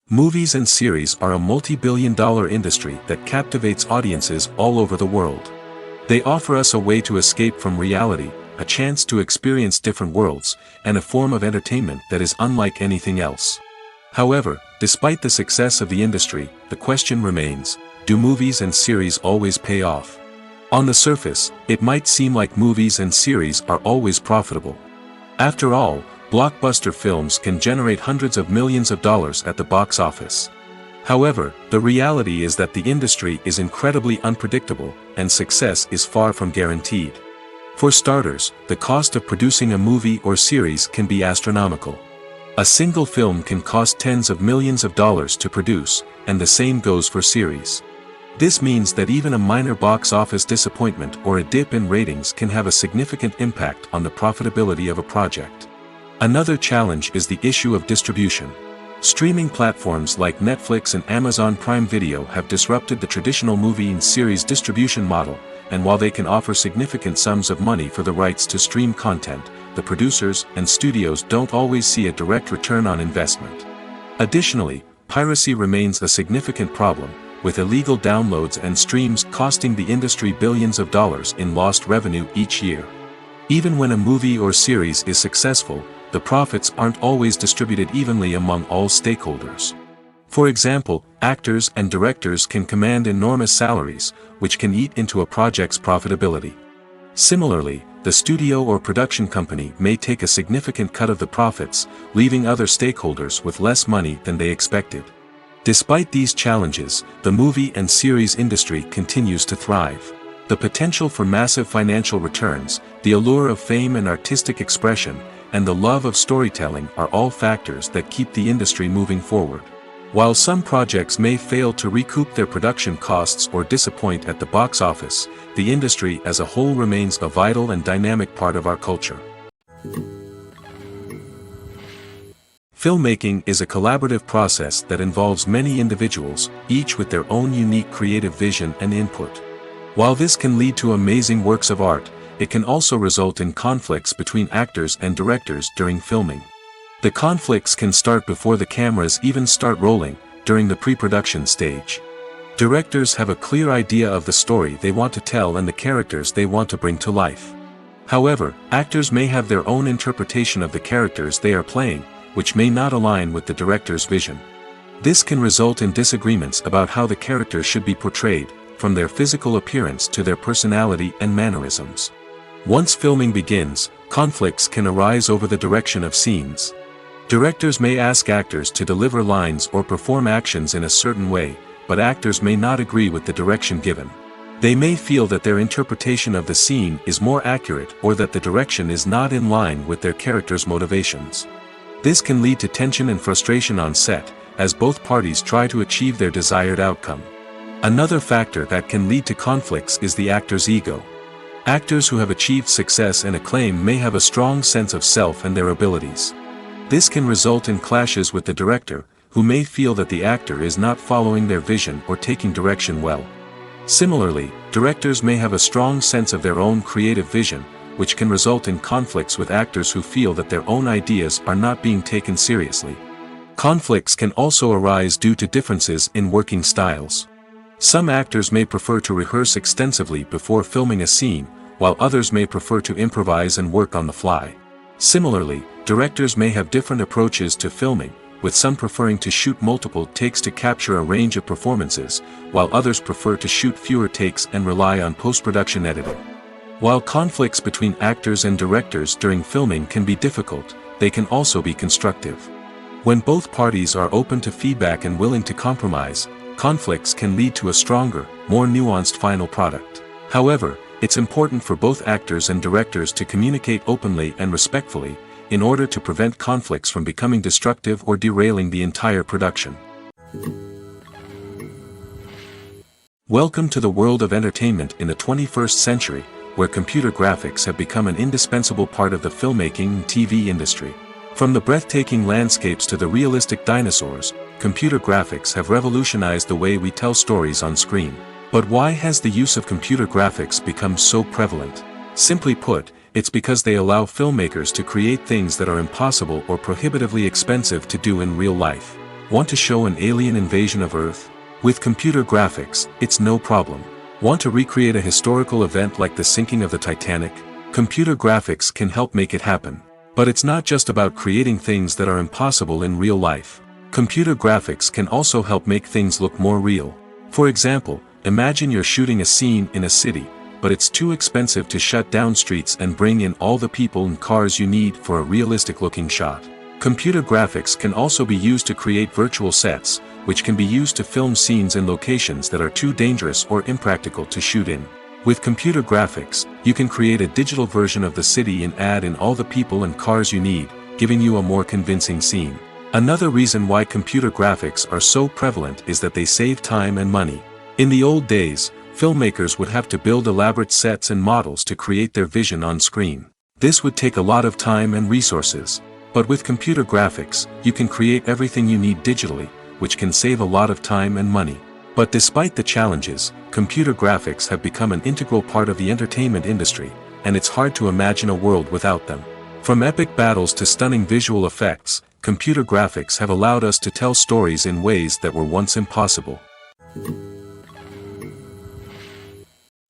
Speaker 1: Movies and series are a multi-billion-dollar industry that captivates audiences all over the world. They offer us a way to escape from reality, a chance to experience different worlds, and a form of entertainment that is unlike anything else. However, despite the success of the industry, the question remains, do movies and series always pay off? On the surface, it might seem like movies and series are always profitable. After all, blockbuster films can generate hundreds of millions of dollars at the box office. However, the reality is that the industry is incredibly unpredictable, and success is far from guaranteed. For starters, the cost of producing a movie or series can be astronomical. A single film can cost tens of millions of dollars to produce, and the same goes for series. This means that even a minor box office disappointment or a dip in ratings can have a significant impact on the profitability of a project. Another challenge is the issue of distribution. Streaming platforms like Netflix and Amazon Prime Video have disrupted the traditional movie and series distribution model, and while they can offer significant sums of money for the rights to stream content, the producers and studios don't always see a direct return on investment. Additionally, piracy remains a significant problem, with illegal downloads and streams costing the industry billions of dollars in lost revenue each year. Even when a movie or series is successful, the profits aren't always distributed evenly among all stakeholders. For example, actors and directors can command enormous salaries, which can eat into a project's profitability. Similarly, the studio or production company may take a significant cut of the profits, leaving other stakeholders with less money than they expected. Despite these challenges, the movie and series industry continues to thrive. The potential for massive financial returns, the allure of fame and artistic expression, and the love of storytelling are all factors that keep the industry moving forward. While some projects may fail to recoup their production costs or disappoint at the box office, the industry as a whole remains a vital and dynamic part of our culture. Filmmaking is a collaborative process that involves many individuals, each with their own unique creative vision and input. While this can lead to amazing works of art, it can also result in conflicts between actors and directors during filming. The conflicts can start before the cameras even start rolling, during the pre-production stage. Directors have a clear idea of the story they want to tell and the characters they want to bring to life. However, actors may have their own interpretation of the characters they are playing, which may not align with the director's vision. This can result in disagreements about how the characters should be portrayed, from their physical appearance to their personality and mannerisms. Once filming begins, conflicts can arise over the direction of scenes. Directors may ask actors to deliver lines or perform actions in a certain way, but actors may not agree with the direction given. They may feel that their interpretation of the scene is more accurate or that the direction is not in line with their character's motivations. This can lead to tension and frustration on set, as both parties try to achieve their desired outcome. Another factor that can lead to conflicts is the actor's ego. Actors who have achieved success and acclaim may have a strong sense of self and their abilities. This can result in clashes with the director, who may feel that the actor is not following their vision or taking direction well. Similarly, directors may have a strong sense of their own creative vision, which can result in conflicts with actors who feel that their own ideas are not being taken seriously. Conflicts can also arise due to differences in working styles. Some actors may prefer to rehearse extensively before filming a scene, while others may prefer to improvise and work on the fly. Similarly, directors may have different approaches to filming, with some preferring to shoot multiple takes to capture a range of performances, while others prefer to shoot fewer takes and rely on post-production editing. While conflicts between actors and directors during filming can be difficult, they can also be constructive. When both parties are open to feedback and willing to compromise, conflicts can lead to a stronger, more nuanced final product. However, it's important for both actors and directors to communicate openly and respectfully, in order to prevent conflicts from becoming destructive or derailing the entire production. Welcome to the world of entertainment in the 21st century, where computer graphics have become an indispensable part of the filmmaking and TV industry. From the breathtaking landscapes to the realistic dinosaurs, computer graphics have revolutionized the way we tell stories on screen. But why has the use of computer graphics become so prevalent? Simply put, it's because they allow filmmakers to create things that are impossible or prohibitively expensive to do in real life. Want to show an alien invasion of Earth? With computer graphics, it's no problem. Want to recreate a historical event like the sinking of the Titanic? Computer graphics can help make it happen. But it's not just about creating things that are impossible in real life. Computer graphics can also help make things look more real. For example, imagine you're shooting a scene in a city, but it's too expensive to shut down streets and bring in all the people and cars you need for a realistic-looking shot. Computer graphics can also be used to create virtual sets, which can be used to film scenes in locations that are too dangerous or impractical to shoot in. With computer graphics, you can create a digital version of the city and add in all the people and cars you need, giving you a more convincing scene. Another reason why computer graphics are so prevalent is that they save time and money. In the old days, filmmakers would have to build elaborate sets and models to create their vision on screen. This would take a lot of time and resources. But with computer graphics, you can create everything you need digitally, which can save a lot of time and money. But despite the challenges, computer graphics have become an integral part of the entertainment industry, and it's hard to imagine a world without them. From epic battles to stunning visual effects, computer graphics have allowed us to tell stories in ways that were once impossible.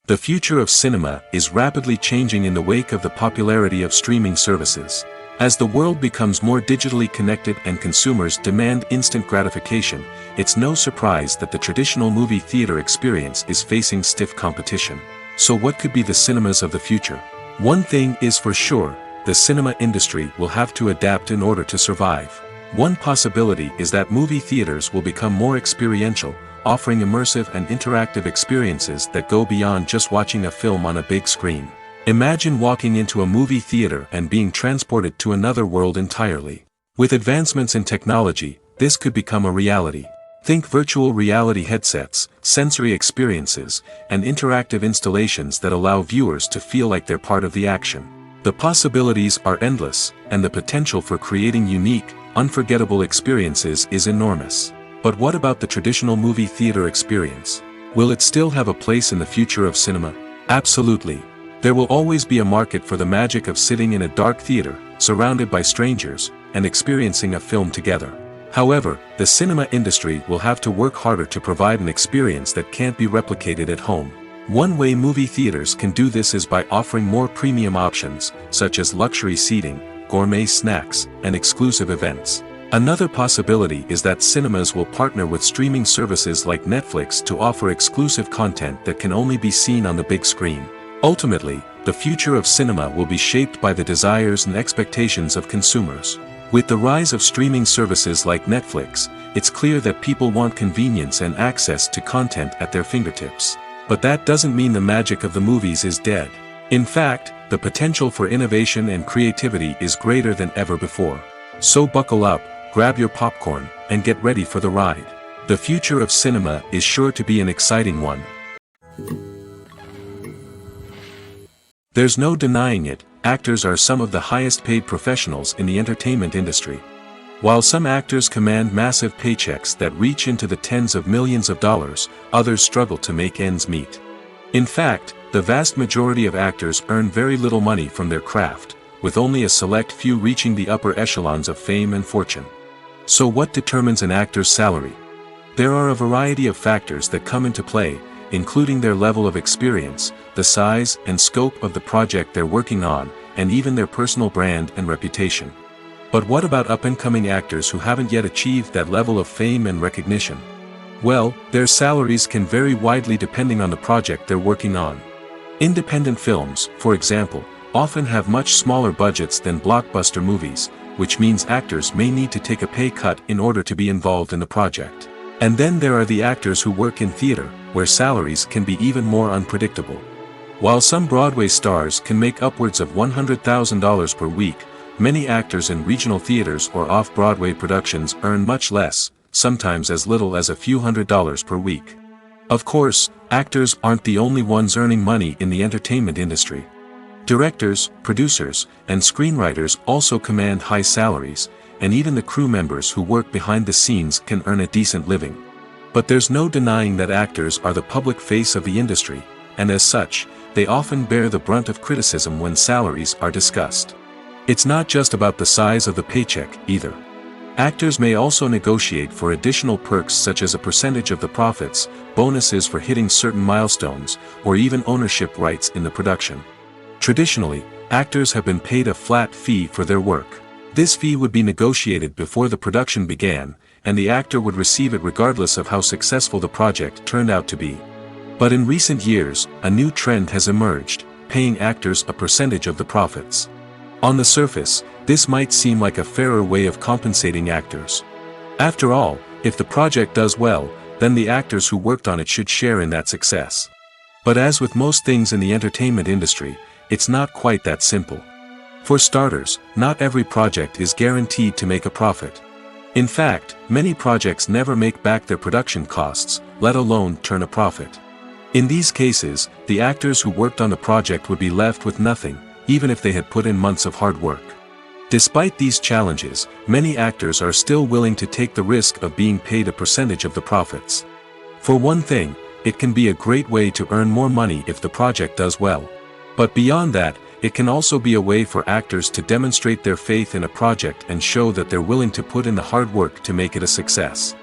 Speaker 1: The future of cinema is rapidly changing in the wake of the popularity of streaming services. As the world becomes more digitally connected and consumers demand instant gratification, it's no surprise that the traditional movie theater experience is facing stiff competition. So what could be the cinemas of the future? One thing is for sure, the cinema industry will have to adapt in order to survive. One possibility is that movie theaters will become more experiential, offering immersive and interactive experiences that go beyond just watching a film on a big screen. Imagine walking into a movie theater and being transported to another world entirely. With advancements in technology, this could become a reality. Think virtual reality headsets, sensory experiences, and interactive installations that allow viewers to feel like they're part of the action. The possibilities are endless, and the potential for creating unique, unforgettable experiences is enormous. But what about the traditional movie theater experience? Will it still have a place in the future of cinema? Absolutely. There will always be a market for the magic of sitting in a dark theater, surrounded by strangers, and experiencing a film together. However, the cinema industry will have to work harder to provide an experience that can't be replicated at home. One way movie theaters can do this is by offering more premium options, such as luxury seating, gourmet snacks, and exclusive events. Another possibility is that cinemas will partner with streaming services like Netflix to offer exclusive content that can only be seen on the big screen. Ultimately, the future of cinema will be shaped by the desires and expectations of consumers. With the rise of streaming services like Netflix, it's clear that people want convenience and access to content at their fingertips. But that doesn't mean the magic of the movies is dead. In fact, the potential for innovation and creativity is greater than ever before. So buckle up, grab your popcorn, and get ready for the ride. The future of cinema is sure to be an exciting one. There's no denying it, actors are some of the highest paid professionals in the entertainment industry. While some actors command massive paychecks that reach into the tens of millions of dollars, others struggle to make ends meet. In fact, the vast majority of actors earn very little money from their craft, with only a select few reaching the upper echelons of fame and fortune. So what determines an actor's salary? There are a variety of factors that come into play, including their level of experience, the size and scope of the project they're working on, and even their personal brand and reputation. But what about up-and-coming actors who haven't yet achieved that level of fame and recognition? Well, their salaries can vary widely depending on the project they're working on. Independent films, for example, often have much smaller budgets than blockbuster movies, which means actors may need to take a pay cut in order to be involved in the project. And then there are the actors who work in theater, where salaries can be even more unpredictable. While some Broadway stars can make upwards of $100,000 per week, many actors in regional theaters or off-Broadway productions earn much less, sometimes as little as a few $100s per week. Of course, actors aren't the only ones earning money in the entertainment industry. Directors, producers, and screenwriters also command high salaries, and even the crew members who work behind the scenes can earn a decent living. But there's no denying that actors are the public face of the industry, and as such, they often bear the brunt of criticism when salaries are discussed. It's not just about the size of the paycheck, either. Actors may also negotiate for additional perks such as a percentage of the profits, bonuses for hitting certain milestones, or even ownership rights in the production. Traditionally, actors have been paid a flat fee for their work. This fee would be negotiated before the production began, and the actor would receive it regardless of how successful the project turned out to be. But in recent years, a new trend has emerged, paying actors a percentage of the profits. On the surface, this might seem like a fairer way of compensating actors. After all, if the project does well, then the actors who worked on it should share in that success. But as with most things in the entertainment industry, it's not quite that simple. For starters, not every project is guaranteed to make a profit. In fact, many projects never make back their production costs, let alone turn a profit. In these cases, the actors who worked on the project would be left with nothing, even if they had put in months of hard work. Despite these challenges, many actors are still willing to take the risk of being paid a percentage of the profits. For one thing, it can be a great way to earn more money if the project does well. But beyond that, it can also be a way for actors to demonstrate their faith in a project and show that they're willing to put in the hard work to make it a success.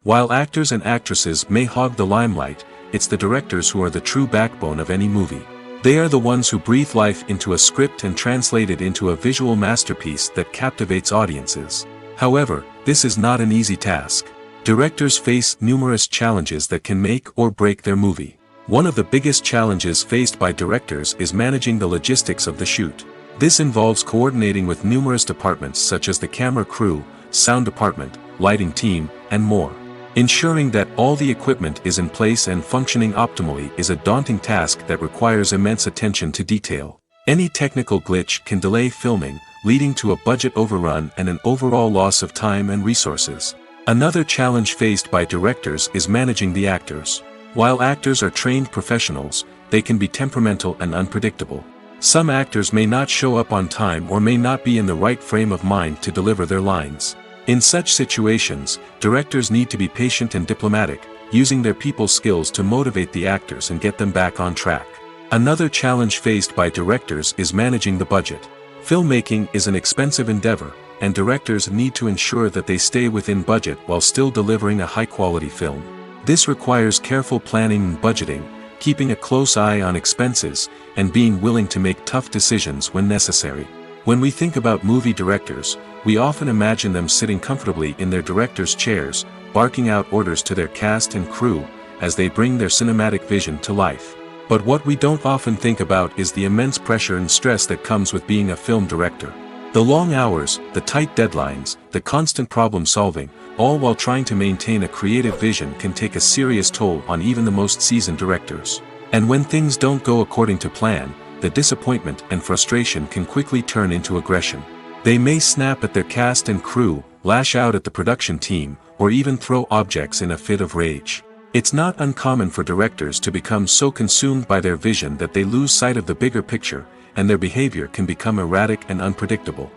Speaker 1: While actors and actresses may hog the limelight, it's the directors who are the true backbone of any movie. They are the ones who breathe life into a script and translate it into a visual masterpiece that captivates audiences. However, this is not an easy task. Directors face numerous challenges that can make or break their movie. One of the biggest challenges faced by directors is managing the logistics of the shoot. This involves coordinating with numerous departments such as the camera crew, sound department, lighting team, and more. Ensuring that all the equipment is in place and functioning optimally is a daunting task that requires immense attention to detail. Any technical glitch can delay filming, leading to a budget overrun and an overall loss of time and resources. Another challenge faced by directors is managing the actors. While actors are trained professionals, they can be temperamental and unpredictable. Some actors may not show up on time or may not be in the right frame of mind to deliver their lines. In such situations, directors need to be patient and diplomatic, using their people skills to motivate the actors and get them back on track. Another challenge faced by directors is managing the budget. Filmmaking is an expensive endeavor, and directors need to ensure that they stay within budget while still delivering a high-quality film. This requires careful planning and budgeting, keeping a close eye on expenses, and being willing to make tough decisions when necessary. When we think about movie directors, we often imagine them sitting comfortably in their director's chairs, barking out orders to their cast and crew, as they bring their cinematic vision to life. But what we don't often think about is the immense pressure and stress that comes with being a film director. The long hours, the tight deadlines, the constant problem solving, all while trying to maintain a creative vision can take a serious toll on even the most seasoned directors. And when things don't go according to plan, the disappointment and frustration can quickly turn into aggression. They may snap at their cast and crew, lash out at the production team, or even throw objects in a fit of rage. It's not uncommon for directors to become so consumed by their vision that they lose sight of the bigger picture, and their behavior can become erratic and unpredictable.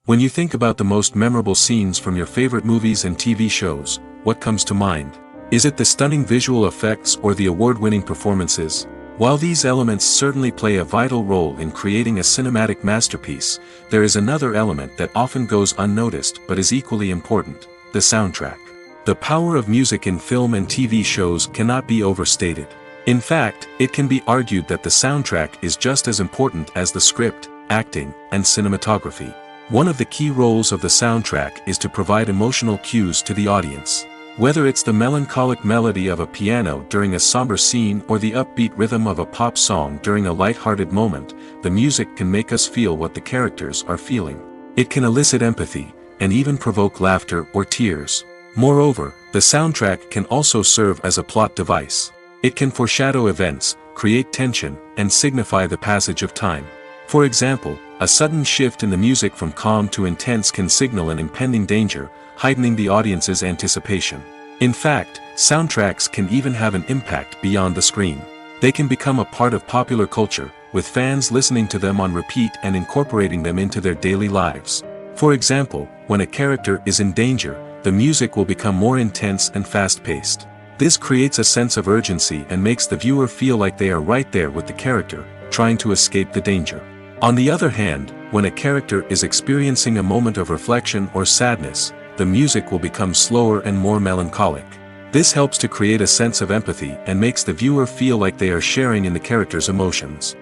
Speaker 1: When you think about the most memorable scenes from your favorite movies and TV shows, what comes to mind? Is it the stunning visual effects or the award-winning performances? While these elements certainly play a vital role in creating a cinematic masterpiece, there is another element that often goes unnoticed but is equally important: the soundtrack. The power of music in film and TV shows cannot be overstated. In fact, it can be argued that the soundtrack is just as important as the script, acting, and cinematography. One of the key roles of the soundtrack is to provide emotional cues to the audience. Whether it's the melancholic melody of a piano during a somber scene or the upbeat rhythm of a pop song during a light-hearted moment, the music can make us feel what the characters are feeling. It can elicit empathy, and even provoke laughter or tears. Moreover, the soundtrack can also serve as a plot device. It can foreshadow events, create tension, and signify the passage of time. For example, a sudden shift in the music from calm to intense can signal an impending danger, heightening the audience's anticipation. In fact, soundtracks can even have an impact beyond the screen. They can become a part of popular culture, with fans listening to them on repeat and incorporating them into their daily lives. For example, when a character is in danger, the music will become more intense and fast-paced. This creates a sense of urgency and makes the viewer feel like they are right there with the character, trying to escape the danger. On the other hand, when a character is experiencing a moment of reflection or sadness, the music will become slower and more melancholic. This helps to create a sense of empathy and makes the viewer feel like they are sharing in the character's emotions.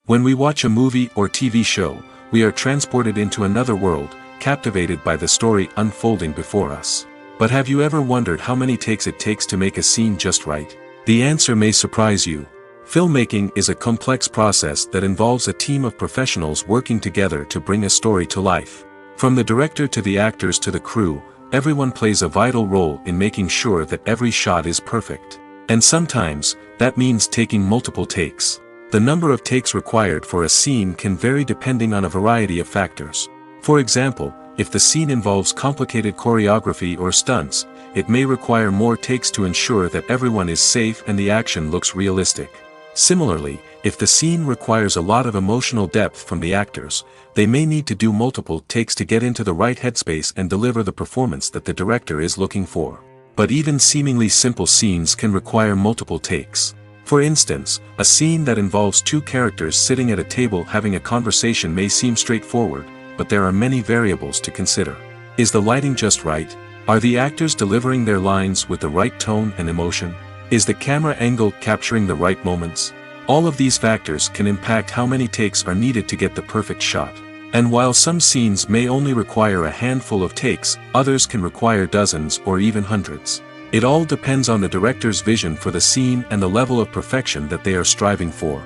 Speaker 1: When we watch a movie or TV show, we are transported into another world, captivated by the story unfolding before us. But have you ever wondered how many takes it takes to make a scene just right? The answer may surprise you. Filmmaking is a complex process that involves a team of professionals working together to bring a story to life. From the director to the actors to the crew, everyone plays a vital role in making sure that every shot is perfect. And sometimes, that means taking multiple takes. The number of takes required for a scene can vary depending on a variety of factors. For example, if the scene involves complicated choreography or stunts, it may require more takes to ensure that everyone is safe and the action looks realistic. Similarly, if the scene requires a lot of emotional depth from the actors, they may need to do multiple takes to get into the right headspace and deliver the performance that the director is looking for. But even seemingly simple scenes can require multiple takes. For instance, a scene that involves two characters sitting at a table having a conversation may seem straightforward, but there are many variables to consider. Is the lighting just right? Are the actors delivering their lines with the right tone and emotion? Is the camera angle capturing the right moments? All of these factors can impact how many takes are needed to get the perfect shot. And while some scenes may only require a handful of takes, others can require dozens or even hundreds. It all depends on the director's vision for the scene and the level of perfection that they are striving for.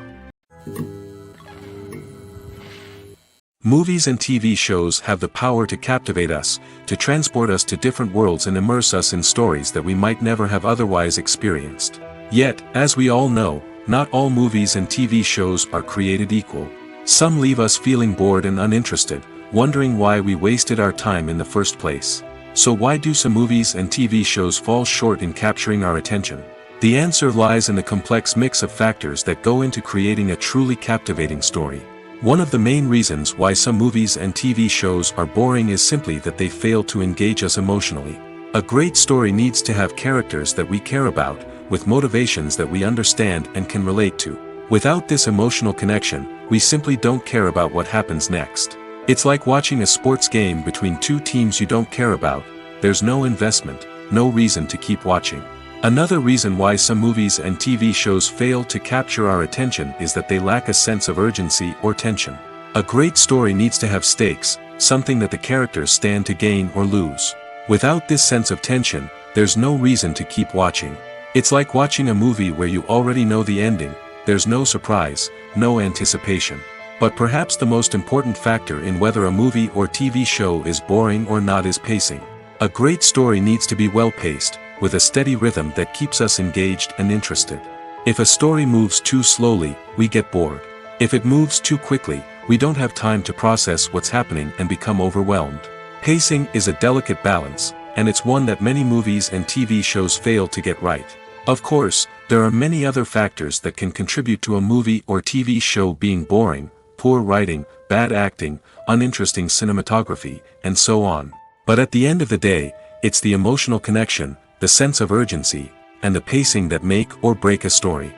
Speaker 1: Movies and TV shows have the power to captivate us, to transport us to different worlds and immerse us in stories that we might never have otherwise experienced. Yet, as we all know, not all movies and TV shows are created equal. Some leave us feeling bored and uninterested, wondering why we wasted our time in the first place. So why do some movies and TV shows fall short in capturing our attention? The answer lies in the complex mix of factors that go into creating a truly captivating story. One of the main reasons why some movies and TV shows are boring is simply that they fail to engage us emotionally. A great story needs to have characters that we care about, with motivations that we understand and can relate to. Without this emotional connection, we simply don't care about what happens next. It's like watching a sports game between two teams you don't care about. There's no investment, no reason to keep watching. Another reason why some movies and TV shows fail to capture our attention is that they lack a sense of urgency or tension. A great story needs to have stakes, something that the characters stand to gain or lose. Without this sense of tension, there's no reason to keep watching. It's like watching a movie where you already know the ending. There's no surprise, no anticipation. But perhaps the most important factor in whether a movie or TV show is boring or not is pacing. A great story needs to be well-paced, with a steady rhythm that keeps us engaged and interested. If a story moves too slowly, we get bored. If it moves too quickly, we don't have time to process what's happening and become overwhelmed. Pacing is a delicate balance, and it's one that many movies and TV shows fail to get right. Of course, there are many other factors that can contribute to a movie or TV show being boring: poor writing, bad acting, uninteresting cinematography, and so on. But at the end of the day, it's the emotional connection, the sense of urgency, and the pacing that make or break a story.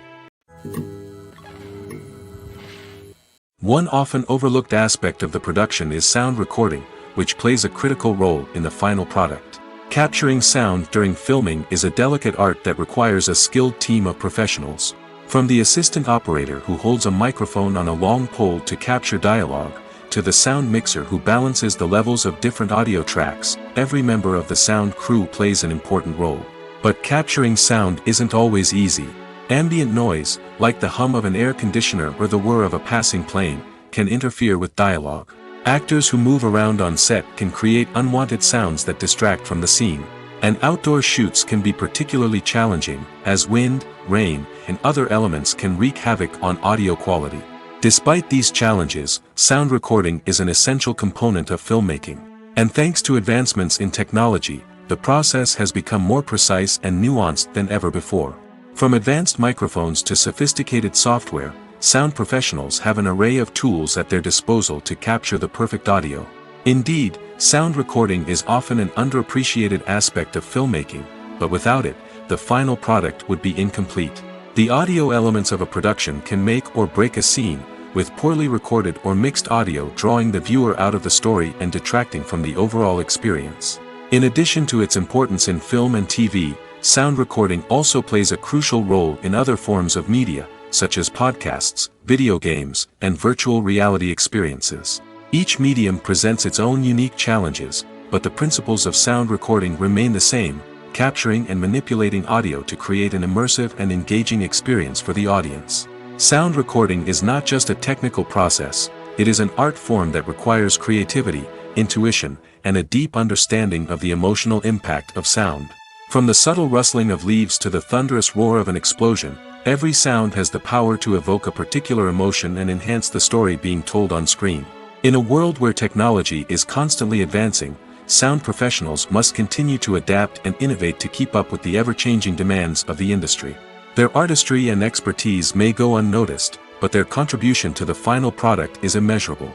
Speaker 1: One often overlooked aspect of the production is sound recording, which plays a critical role in the final product. Capturing sound during filming is a delicate art that requires a skilled team of professionals. From the assistant operator who holds a microphone on a long pole to capture dialogue, to the sound mixer who balances the levels of different audio tracks, every member of the sound crew plays an important role. But capturing sound isn't always easy. Ambient noise, like the hum of an air conditioner or the whir of a passing plane, can interfere with dialogue. Actors who move around on set can create unwanted sounds that distract from the scene. And outdoor shoots can be particularly challenging, as wind, rain, and other elements can wreak havoc on audio quality. Despite these challenges, sound recording is an essential component of filmmaking. And thanks to advancements in technology, the process has become more precise and nuanced than ever before. From advanced microphones to sophisticated software, sound professionals have an array of tools at their disposal to capture the perfect audio. Indeed, sound recording is often an underappreciated aspect of filmmaking, but without it, the final product would be incomplete. The audio elements of a production can make or break a scene, with poorly recorded or mixed audio drawing the viewer out of the story and detracting from the overall experience. In addition to its importance in film and TV, sound recording also plays a crucial role in other forms of media, such as podcasts, video games, and virtual reality experiences. Each medium presents its own unique challenges, but the principles of sound recording remain the same, capturing and manipulating audio to create an immersive and engaging experience for the audience. Sound recording is not just a technical process, it is an art form that requires creativity, intuition, and a deep understanding of the emotional impact of sound. From the subtle rustling of leaves to the thunderous roar of an explosion, every sound has the power to evoke a particular emotion and enhance the story being told on screen. In a world where technology is constantly advancing, sound professionals must continue to adapt and innovate to keep up with the ever-changing demands of the industry. Their artistry and expertise may go unnoticed, but their contribution to the final product is immeasurable.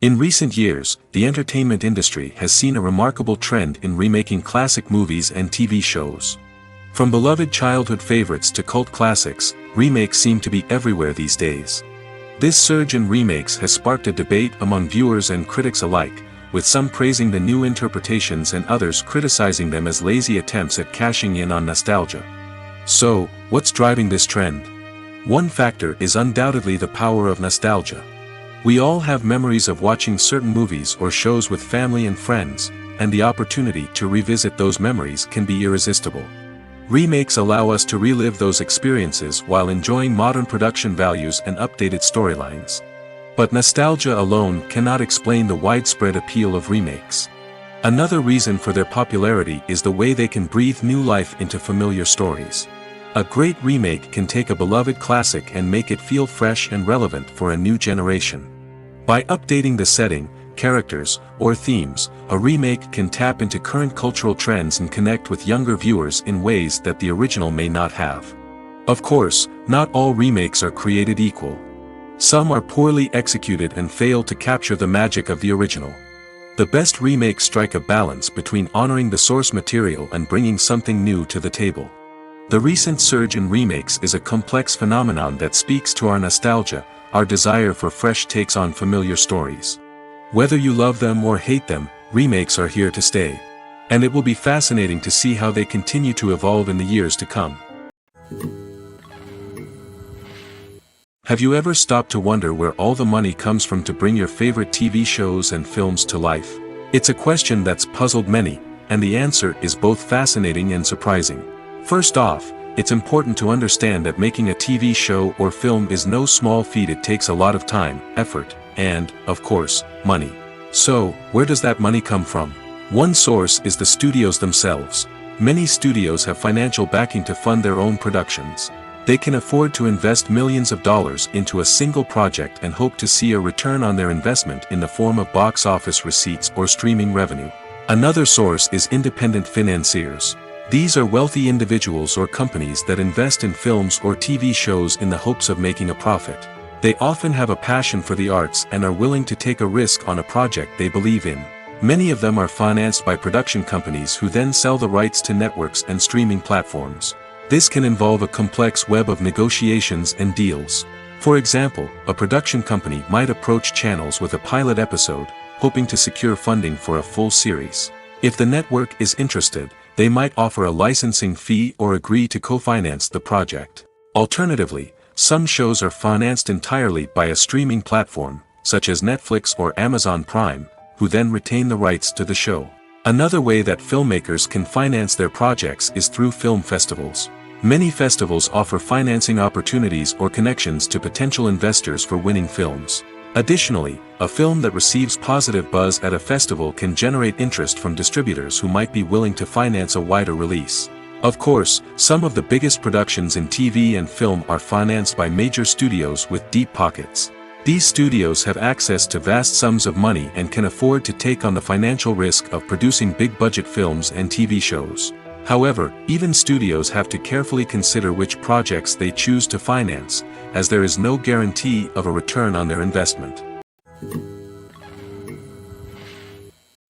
Speaker 1: In recent years, the entertainment industry has seen a remarkable trend in remaking classic movies and TV shows. From beloved childhood favorites to cult classics, remakes seem to be everywhere these days. This surge in remakes has sparked a debate among viewers and critics alike, with some praising the new interpretations and others criticizing them as lazy attempts at cashing in on nostalgia. So, what's driving this trend? One factor is undoubtedly the power of nostalgia. We all have memories of watching certain movies or shows with family and friends, and the opportunity to revisit those memories can be irresistible. Remakes allow us to relive those experiences while enjoying modern production values and updated storylines. But nostalgia alone cannot explain the widespread appeal of remakes. Another reason for their popularity is the way they can breathe new life into familiar stories. A great remake can take a beloved classic and make it feel fresh and relevant for a new generation. By updating the setting, characters, or themes, a remake can tap into current cultural trends and connect with younger viewers in ways that the original may not have. Of course, not all remakes are created equal. Some are poorly executed and fail to capture the magic of the original. The best remakes strike a balance between honoring the source material and bringing something new to the table. The recent surge in remakes is a complex phenomenon that speaks to our nostalgia, our desire for fresh takes on familiar stories. Whether you love them or hate them, remakes are here to stay. And it will be fascinating to see how they continue to evolve in the years to come. Have you ever stopped to wonder where all the money comes from to bring your favorite TV shows and films to life? It's a question that's puzzled many, and the answer is both fascinating and surprising. First off, it's important to understand that making a TV show or film is no small feat. It takes a lot of time, effort, and, of course, money. So, where does that money come from? One source is the studios themselves. Many studios have financial backing to fund their own productions. They can afford to invest millions of dollars into a single project and hope to see a return on their investment in the form of box office receipts or streaming revenue. Another source is independent financiers. These are wealthy individuals or companies that invest in films or TV shows in the hopes of making a profit. They often have a passion for the arts and are willing to take a risk on a project they believe in. Many of them are financed by production companies who then sell the rights to networks and streaming platforms. This can involve a complex web of negotiations and deals. For example, a production company might approach channels with a pilot episode, hoping to secure funding for a full series. If the network is interested, they might offer a licensing fee or agree to co-finance the project. Alternatively, some shows are financed entirely by a streaming platform, such as Netflix or Amazon Prime, who then retain the rights to the show. Another way that filmmakers can finance their projects is through film festivals. Many festivals offer financing opportunities or connections to potential investors for winning films. Additionally, a film that receives positive buzz at a festival can generate interest from distributors who might be willing to finance a wider release. Of course, some of the biggest productions in TV and film are financed by major studios with deep pockets. These studios have access to vast sums of money and can afford to take on the financial risk of producing big-budget films and TV shows. However, even studios have to carefully consider which projects they choose to finance, as there is no guarantee of a return on their investment.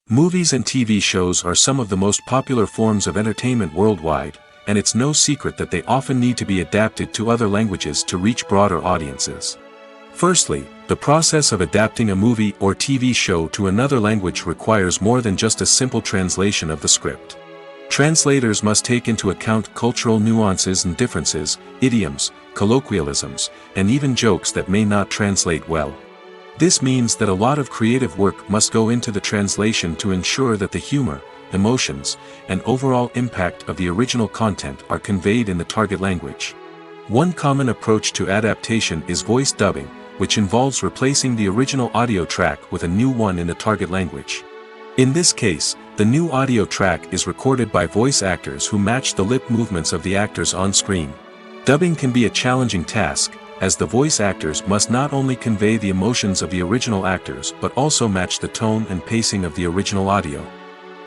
Speaker 1: Movies and TV shows are some of the most popular forms of entertainment worldwide, and it's no secret that they often need to be adapted to other languages to reach broader audiences. Firstly, the process of adapting a movie or TV show to another language requires more than just a simple translation of the script. Translators must take into account cultural nuances and differences, idioms, colloquialisms, and even jokes that may not translate well. This means that a lot of creative work must go into the translation to ensure that the humor, emotions, and overall impact of the original content are conveyed in the target language. One common approach to adaptation is voice dubbing, which involves replacing the original audio track with a new one in the target language. In this case, the new audio track is recorded by voice actors who match the lip movements of the actors on screen. Dubbing can be a challenging task, as the voice actors must not only convey the emotions of the original actors but also match the tone and pacing of the original audio.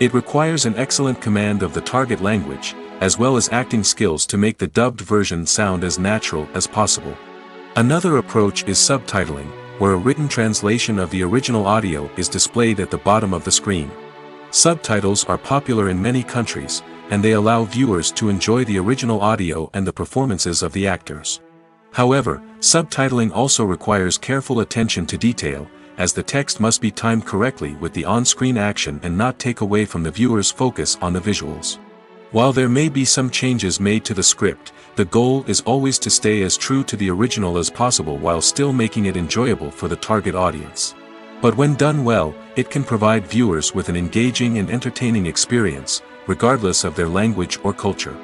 Speaker 1: It requires an excellent command of the target language, as well as acting skills to make the dubbed version sound as natural as possible. Another approach is subtitling, where a written translation of the original audio is displayed at the bottom of the screen. Subtitles are popular in many countries, and they allow viewers to enjoy the original audio and the performances of the actors. However, subtitling also requires careful attention to detail, as the text must be timed correctly with the on-screen action and not take away from the viewer's focus on the visuals. While there may be some changes made to the script, the goal is always to stay as true to the original as possible while still making it enjoyable for the target audience. But when done well, it can provide viewers with an engaging and entertaining experience, regardless of their language or culture.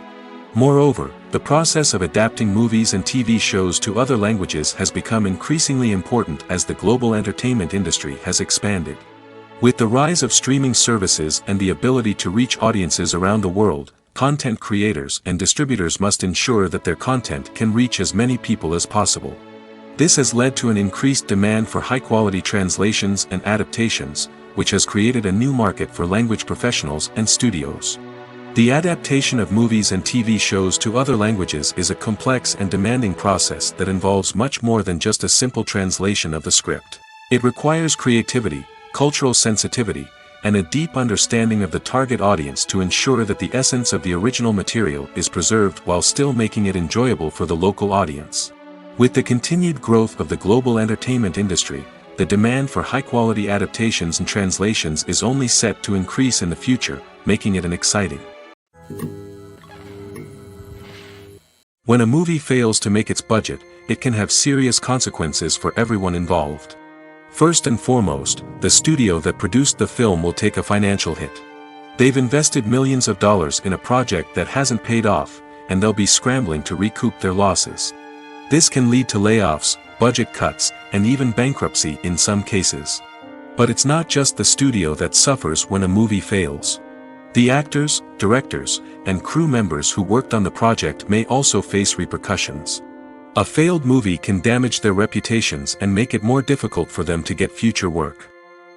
Speaker 1: Moreover, the process of adapting movies and TV shows to other languages has become increasingly important as the global entertainment industry has expanded. With the rise of streaming services and the ability to reach audiences around the world, content creators and distributors must ensure that their content can reach as many people as possible. This has led to an increased demand for high-quality translations and adaptations, which has created a new market for language professionals and studios. The adaptation of movies and TV shows to other languages is a complex and demanding process that involves much more than just a simple translation of the script. It requires creativity, cultural sensitivity, and a deep understanding of the target audience to ensure that the essence of the original material is preserved while still making it enjoyable for the local audience. With the continued growth of the global entertainment industry, the demand for high-quality adaptations and translations is only set to increase in the future, making it an exciting. When a movie fails to make its budget, it can have serious consequences for everyone involved. First and foremost, the studio that produced the film will take a financial hit. They've invested millions of dollars in a project that hasn't paid off, and they'll be scrambling to recoup their losses. This can lead to layoffs, budget cuts, and even bankruptcy in some cases. But it's not just the studio that suffers when a movie fails. The actors, directors, and crew members who worked on the project may also face repercussions. A failed movie can damage their reputations and make it more difficult for them to get future work.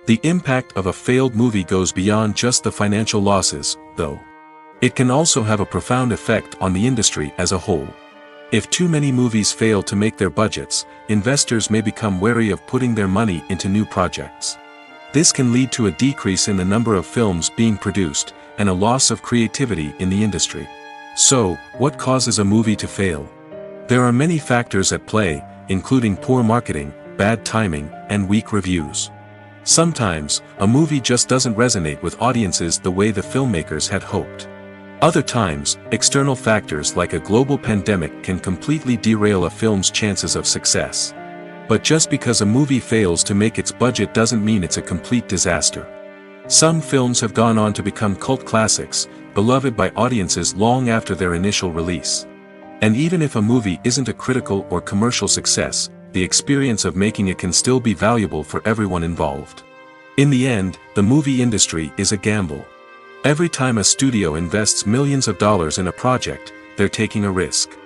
Speaker 1: The impact of a failed movie goes beyond just the financial losses, though. It can also have a profound effect on the industry as a whole. If too many movies fail to make their budgets, investors may become wary of putting their money into new projects. This can lead to a decrease in the number of films being produced, and a loss of creativity in the industry. So, what causes a movie to fail? There are many factors at play, including poor marketing, bad timing, and weak reviews. Sometimes, a movie just doesn't resonate with audiences the way the filmmakers had hoped. Other times, external factors like a global pandemic can completely derail a film's chances of success. But just because a movie fails to make its budget doesn't mean it's a complete disaster. Some films have gone on to become cult classics, beloved by audiences long after their initial release. And even if a movie isn't a critical or commercial success, the experience of making it can still be valuable for everyone involved. In the end, the movie industry is a gamble. Every time a studio invests millions of dollars in a project, they're taking a risk.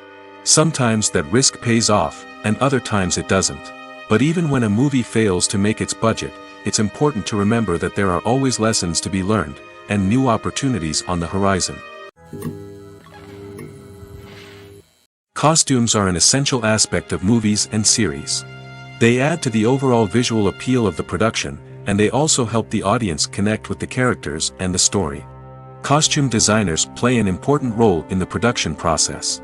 Speaker 1: Sometimes that risk pays off, and other times it doesn't. But even when a movie fails to make its budget, it's important to remember that there are always lessons to be learned, and new opportunities on the horizon. Costumes are an essential aspect of movies and series. They add to the overall visual appeal of the production, and they also help the audience connect with the characters and the story. Costume designers play an important role in the production process.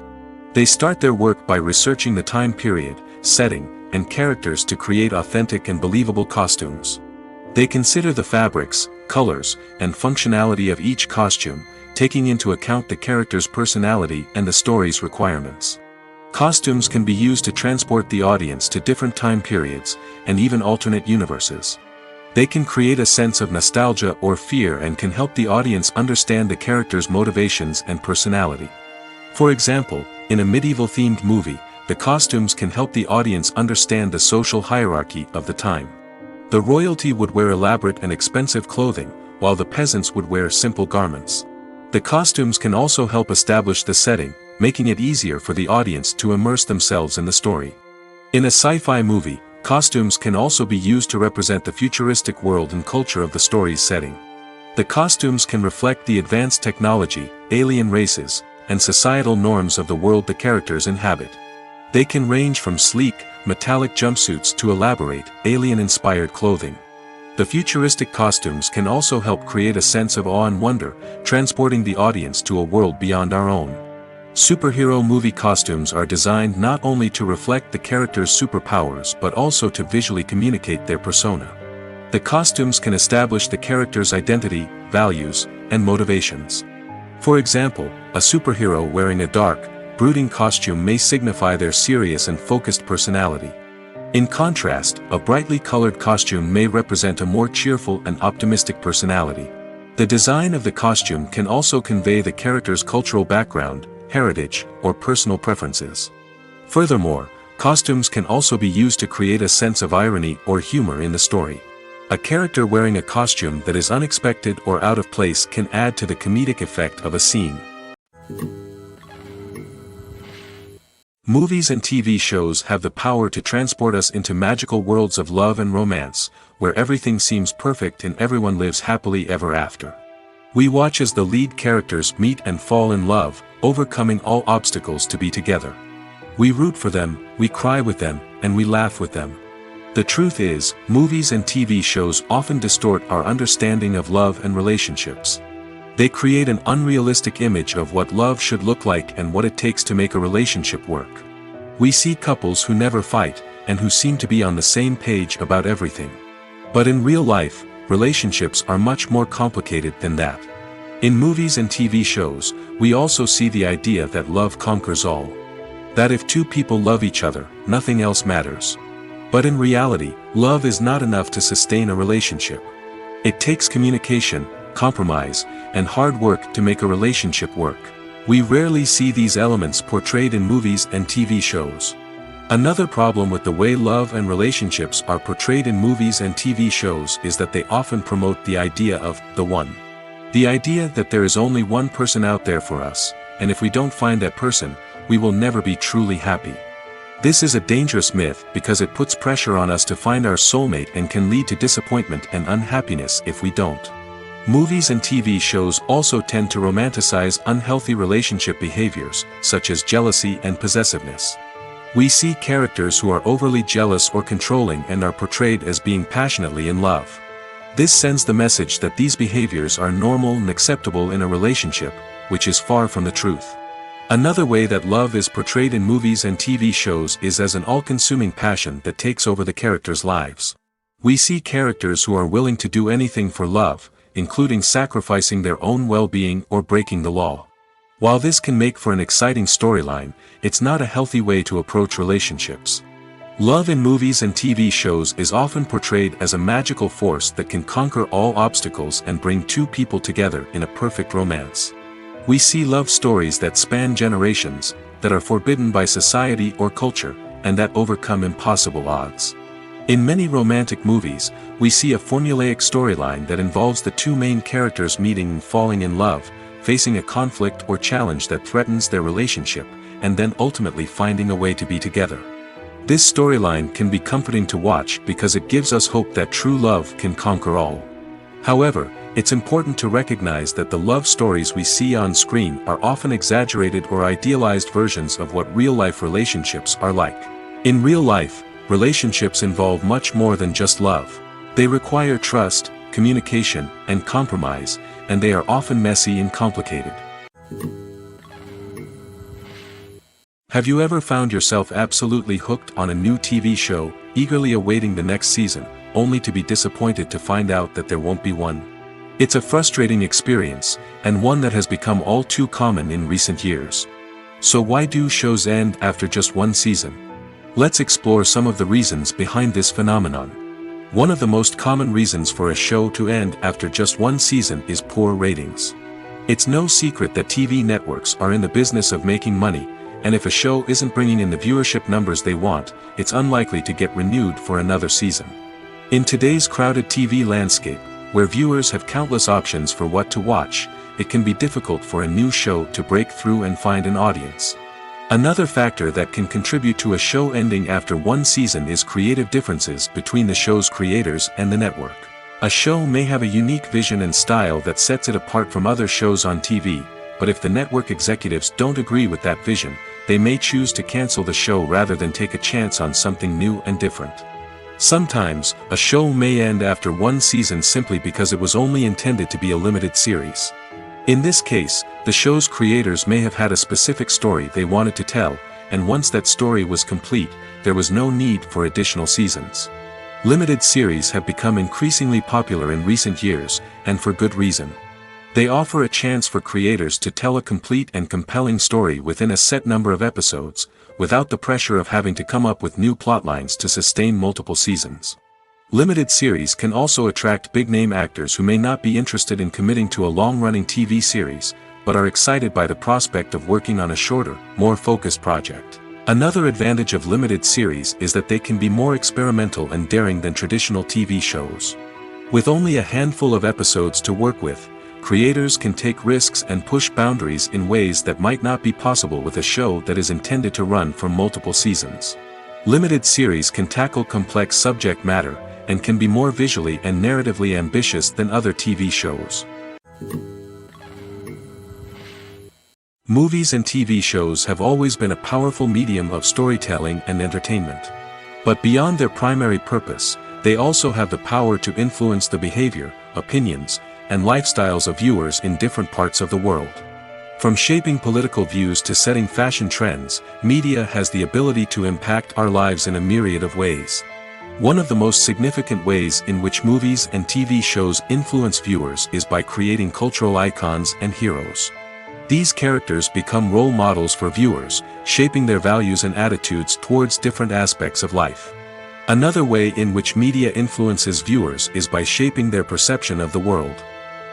Speaker 1: They start their work by researching the time period, setting, and characters to create authentic and believable costumes. They consider the fabrics, colors, and functionality of each costume, taking into account the character's personality and the story's requirements. Costumes can be used to transport the audience to different time periods, and even alternate universes. They can create a sense of nostalgia or fear and can help the audience understand the character's motivations and personality. For example, in a medieval-themed movie, the costumes can help the audience understand the social hierarchy of the time. The royalty would wear elaborate and expensive clothing, while the peasants would wear simple garments. The costumes can also help establish the setting, making it easier for the audience to immerse themselves in the story. In a sci-fi movie, costumes can also be used to represent the futuristic world and culture of the story's setting. The costumes can reflect the advanced technology, alien races, and societal norms of the world the characters inhabit. They can range from sleek, metallic jumpsuits to elaborate, alien-inspired clothing. The futuristic costumes can also help create a sense of awe and wonder, transporting the audience to a world beyond our own. Superhero movie costumes are designed not only to reflect the character's superpowers but also to visually communicate their persona. The costumes can establish the character's identity, values, and motivations. For example, a superhero wearing a dark, brooding costume may signify their serious and focused personality. In contrast, a brightly colored costume may represent a more cheerful and optimistic personality. The design of the costume can also convey the character's cultural background, heritage, or personal preferences. Furthermore, costumes can also be used to create a sense of irony or humor in the story. A character wearing a costume that is unexpected or out of place can add to the comedic effect of a scene. Movies and TV shows have the power to transport us into magical worlds of love and romance, where everything seems perfect and everyone lives happily ever after. We watch as the lead characters meet and fall in love, overcoming all obstacles to be together. We root for them, we cry with them, and we laugh with them. The truth is, movies and TV shows often distort our understanding of love and relationships. They create an unrealistic image of what love should look like and what it takes to make a relationship work. We see couples who never fight, and who seem to be on the same page about everything. But in real life, relationships are much more complicated than that. In movies and TV shows, we also see the idea that love conquers all. That if two people love each other, nothing else matters. But in reality, love is not enough to sustain a relationship. It takes communication, compromise, and hard work to make a relationship work. We rarely see these elements portrayed in movies and TV shows. Another problem with the way love and relationships are portrayed in movies and TV shows is that they often promote the idea of the one. The idea that there is only one person out there for us, and if we don't find that person, we will never be truly happy. This is a dangerous myth because it puts pressure on us to find our soulmate and can lead to disappointment and unhappiness if we don't. Movies and TV shows also tend to romanticize unhealthy relationship behaviors, such as jealousy and possessiveness. We see characters who are overly jealous or controlling and are portrayed as being passionately in love. This sends the message that these behaviors are normal and acceptable in a relationship, which is far from the truth. Another way that love is portrayed in movies and TV shows is as an all-consuming passion that takes over the characters' lives. We see characters who are willing to do anything for love, including sacrificing their own well-being or breaking the law. While this can make for an exciting storyline, it's not a healthy way to approach relationships. Love in movies and TV shows is often portrayed as a magical force that can conquer all obstacles and bring two people together in a perfect romance. We see love stories that span generations, that are forbidden by society or culture, and that overcome impossible odds. In many romantic movies, we see a formulaic storyline that involves the two main characters meeting and falling in love, facing a conflict or challenge that threatens their relationship, and then ultimately finding a way to be together. This storyline can be comforting to watch because it gives us hope that true love can conquer all. However, it's important to recognize that the love stories we see on screen are often exaggerated or idealized versions of what real-life relationships are like. In real life, relationships involve much more than just love. They require trust, communication, and compromise, and they are often messy and complicated. Have you ever found yourself absolutely hooked on a new TV show, eagerly awaiting the next season, only to be disappointed to find out that there won't be one? It's a frustrating experience, and one that has become all too common in recent years. So why do shows end after just one season? Let's explore some of the reasons behind this phenomenon. One of the most common reasons for a show to end after just one season is poor ratings. It's no secret that TV networks are in the business of making money, and if a show isn't bringing in the viewership numbers they want, it's unlikely to get renewed for another season. In today's crowded TV landscape, where viewers have countless options for what to watch, it can be difficult for a new show to break through and find an audience. Another factor that can contribute to a show ending after one season is creative differences between the show's creators and the network. A show may have a unique vision and style that sets it apart from other shows on TV, but if the network executives don't agree with that vision, they may choose to cancel the show rather than take a chance on something new and different. Sometimes, a show may end after one season simply because it was only intended to be a limited series. In this case, the show's creators may have had a specific story they wanted to tell, and once that story was complete, there was no need for additional seasons. Limited series have become increasingly popular in recent years, and for good reason. They offer a chance for creators to tell a complete and compelling story within a set number of episodes, without the pressure of having to come up with new plotlines to sustain multiple seasons. Limited series can also attract big-name actors who may not be interested in committing to a long-running TV series, but are excited by the prospect of working on a shorter, more focused project. Another advantage of limited series is that they can be more experimental and daring than traditional TV shows. With only a handful of episodes to work with, creators can take risks and push boundaries in ways that might not be possible with a show that is intended to run for multiple seasons. Limited series can tackle complex subject matter, and can be more visually and narratively ambitious than other TV shows. Movies and TV shows have always been a powerful medium of storytelling and entertainment. But beyond their primary purpose, they also have the power to influence the behavior, opinions, and lifestyles of viewers in different parts of the world. From shaping political views to setting fashion trends, media has the ability to impact our lives in a myriad of ways. One of the most significant ways in which movies and TV shows influence viewers is by creating cultural icons and heroes. These characters become role models for viewers, shaping their values and attitudes towards different aspects of life. Another way in which media influences viewers is by shaping their perception of the world.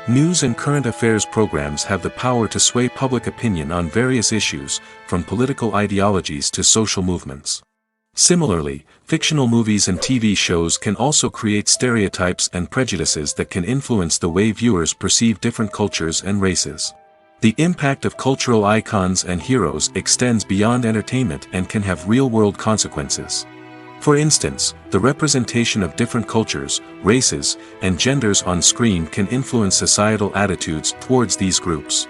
Speaker 1: News and current affairs programs have the power to sway public opinion on various issues, from political ideologies to social movements. Similarly, fictional movies and TV shows can also create stereotypes and prejudices that can influence the way viewers perceive different cultures and races. The impact of cultural icons and heroes extends beyond entertainment and can have real-world consequences. For instance, the representation of different cultures, races, and genders on screen can influence societal attitudes towards these groups.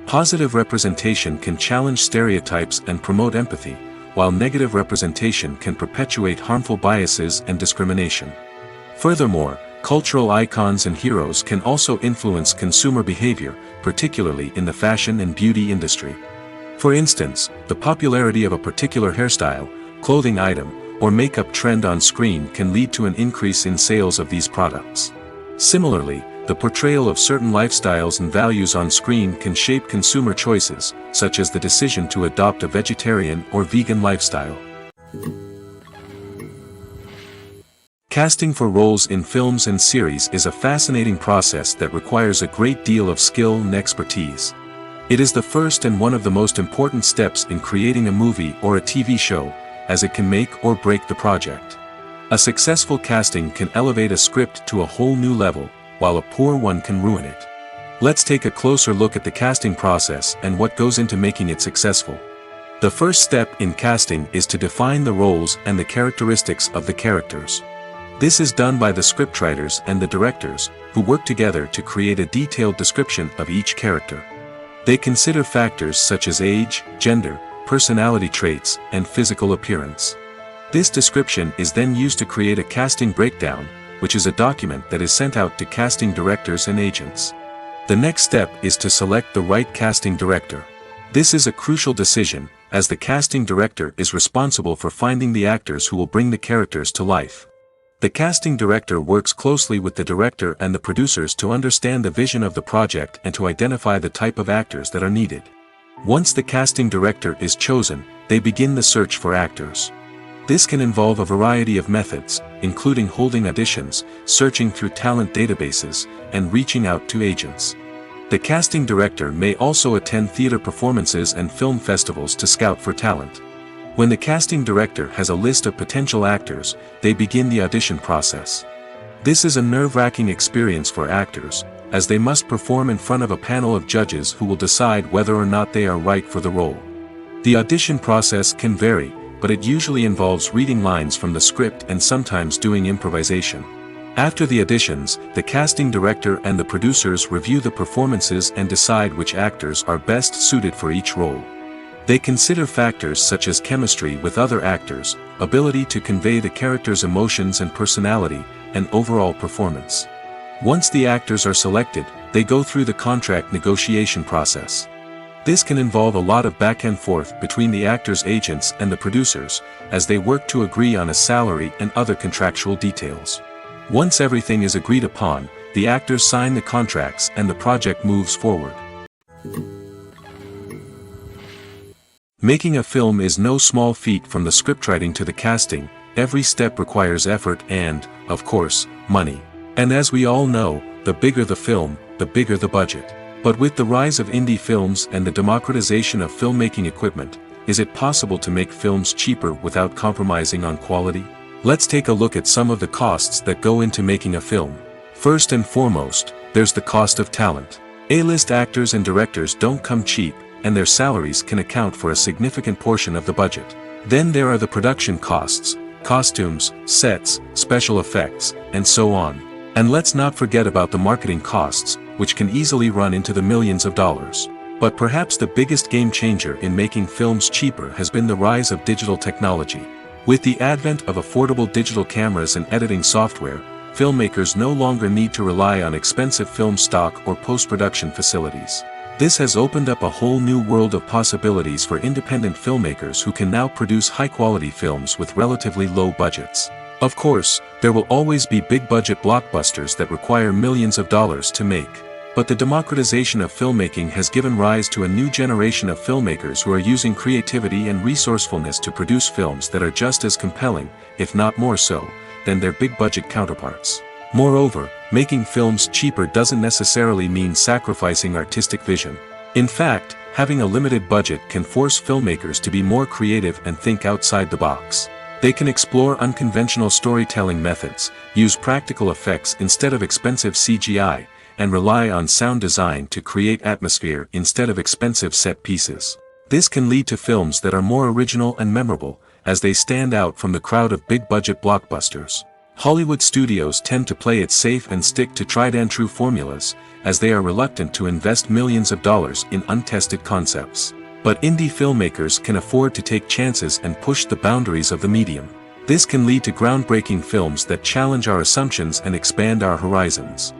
Speaker 1: Positive representation can challenge stereotypes and promote empathy, while negative representation can perpetuate harmful biases and discrimination. Furthermore, cultural icons and heroes can also influence consumer behavior, particularly in the fashion and beauty industry. For instance, the popularity of a particular hairstyle, clothing item, or makeup trend on screen can lead to an increase in sales of these products. Similarly, the portrayal of certain lifestyles and values on screen can shape consumer choices, such as the decision to adopt a vegetarian or vegan lifestyle. Casting for roles in films and series is a fascinating process that requires a great deal of skill and expertise. It is the first and one of the most important steps in creating a movie or a TV show, as it can make or break the project. A successful casting can elevate a script to a whole new level, while a poor one can ruin it. Let's take a closer look at the casting process and what goes into making it successful. The first step in casting is to define the roles and the characteristics of the characters. This is done by the scriptwriters and the directors, who work together to create a detailed description of each character. They consider factors such as age, gender, personality traits, and physical appearance. This description is then used to create a casting breakdown, which is a document that is sent out to casting directors and agents. The next step is to select the right casting director. This is a crucial decision, as the casting director is responsible for finding the actors who will bring the characters to life. The casting director works closely with the director and the producers to understand the vision of the project and to identify the type of actors that are needed. Once the casting director is chosen, they begin the search for actors. This can involve a variety of methods, including holding auditions, searching through talent databases, and reaching out to agents. The casting director may also attend theater performances and film festivals to scout for talent. When the casting director has a list of potential actors, they begin the audition process. This is a nerve-wracking experience for actors, as they must perform in front of a panel of judges who will decide whether or not they are right for the role. The audition process can vary, but it usually involves reading lines from the script and sometimes doing improvisation. After the auditions, the casting director and the producers review the performances and decide which actors are best suited for each role. They consider factors such as chemistry with other actors, ability to convey the character's emotions and personality, and overall performance. Once the actors are selected, they go through the contract negotiation process. This can involve a lot of back and forth between the actors' agents and the producers, as they work to agree on a salary and other contractual details. Once everything is agreed upon, the actors sign the contracts and the project moves forward. Making a film is no small feat. From the scriptwriting to the casting, every step requires effort and, of course, money. And as we all know, the bigger the film, the bigger the budget. But with the rise of indie films and the democratization of filmmaking equipment, is it possible to make films cheaper without compromising on quality? Let's take a look at some of the costs that go into making a film. First and foremost, there's the cost of talent. A-list actors and directors don't come cheap, and their salaries can account for a significant portion of the budget. Then there are the production costs, costumes, sets, special effects, and so on. And let's not forget about the marketing costs, which can easily run into the millions of dollars. But perhaps the biggest game changer in making films cheaper has been the rise of digital technology. With the advent of affordable digital cameras and editing software, filmmakers no longer need to rely on expensive film stock or post-production facilities. This has opened up a whole new world of possibilities for independent filmmakers who can now produce high-quality films with relatively low budgets. Of course, there will always be big-budget blockbusters that require millions of dollars to make. But the democratization of filmmaking has given rise to a new generation of filmmakers who are using creativity and resourcefulness to produce films that are just as compelling, if not more so, than their big-budget counterparts. Moreover, making films cheaper doesn't necessarily mean sacrificing artistic vision. In fact, having a limited budget can force filmmakers to be more creative and think outside the box. They can explore unconventional storytelling methods, use practical effects instead of expensive CGI, and rely on sound design to create atmosphere instead of expensive set pieces. This can lead to films that are more original and memorable, as they stand out from the crowd of big-budget blockbusters. Hollywood studios tend to play it safe and stick to tried-and-true formulas, as they are reluctant to invest millions of dollars in untested concepts. But indie filmmakers can afford to take chances and push the boundaries of the medium. This can lead to groundbreaking films that challenge our assumptions and expand our horizons.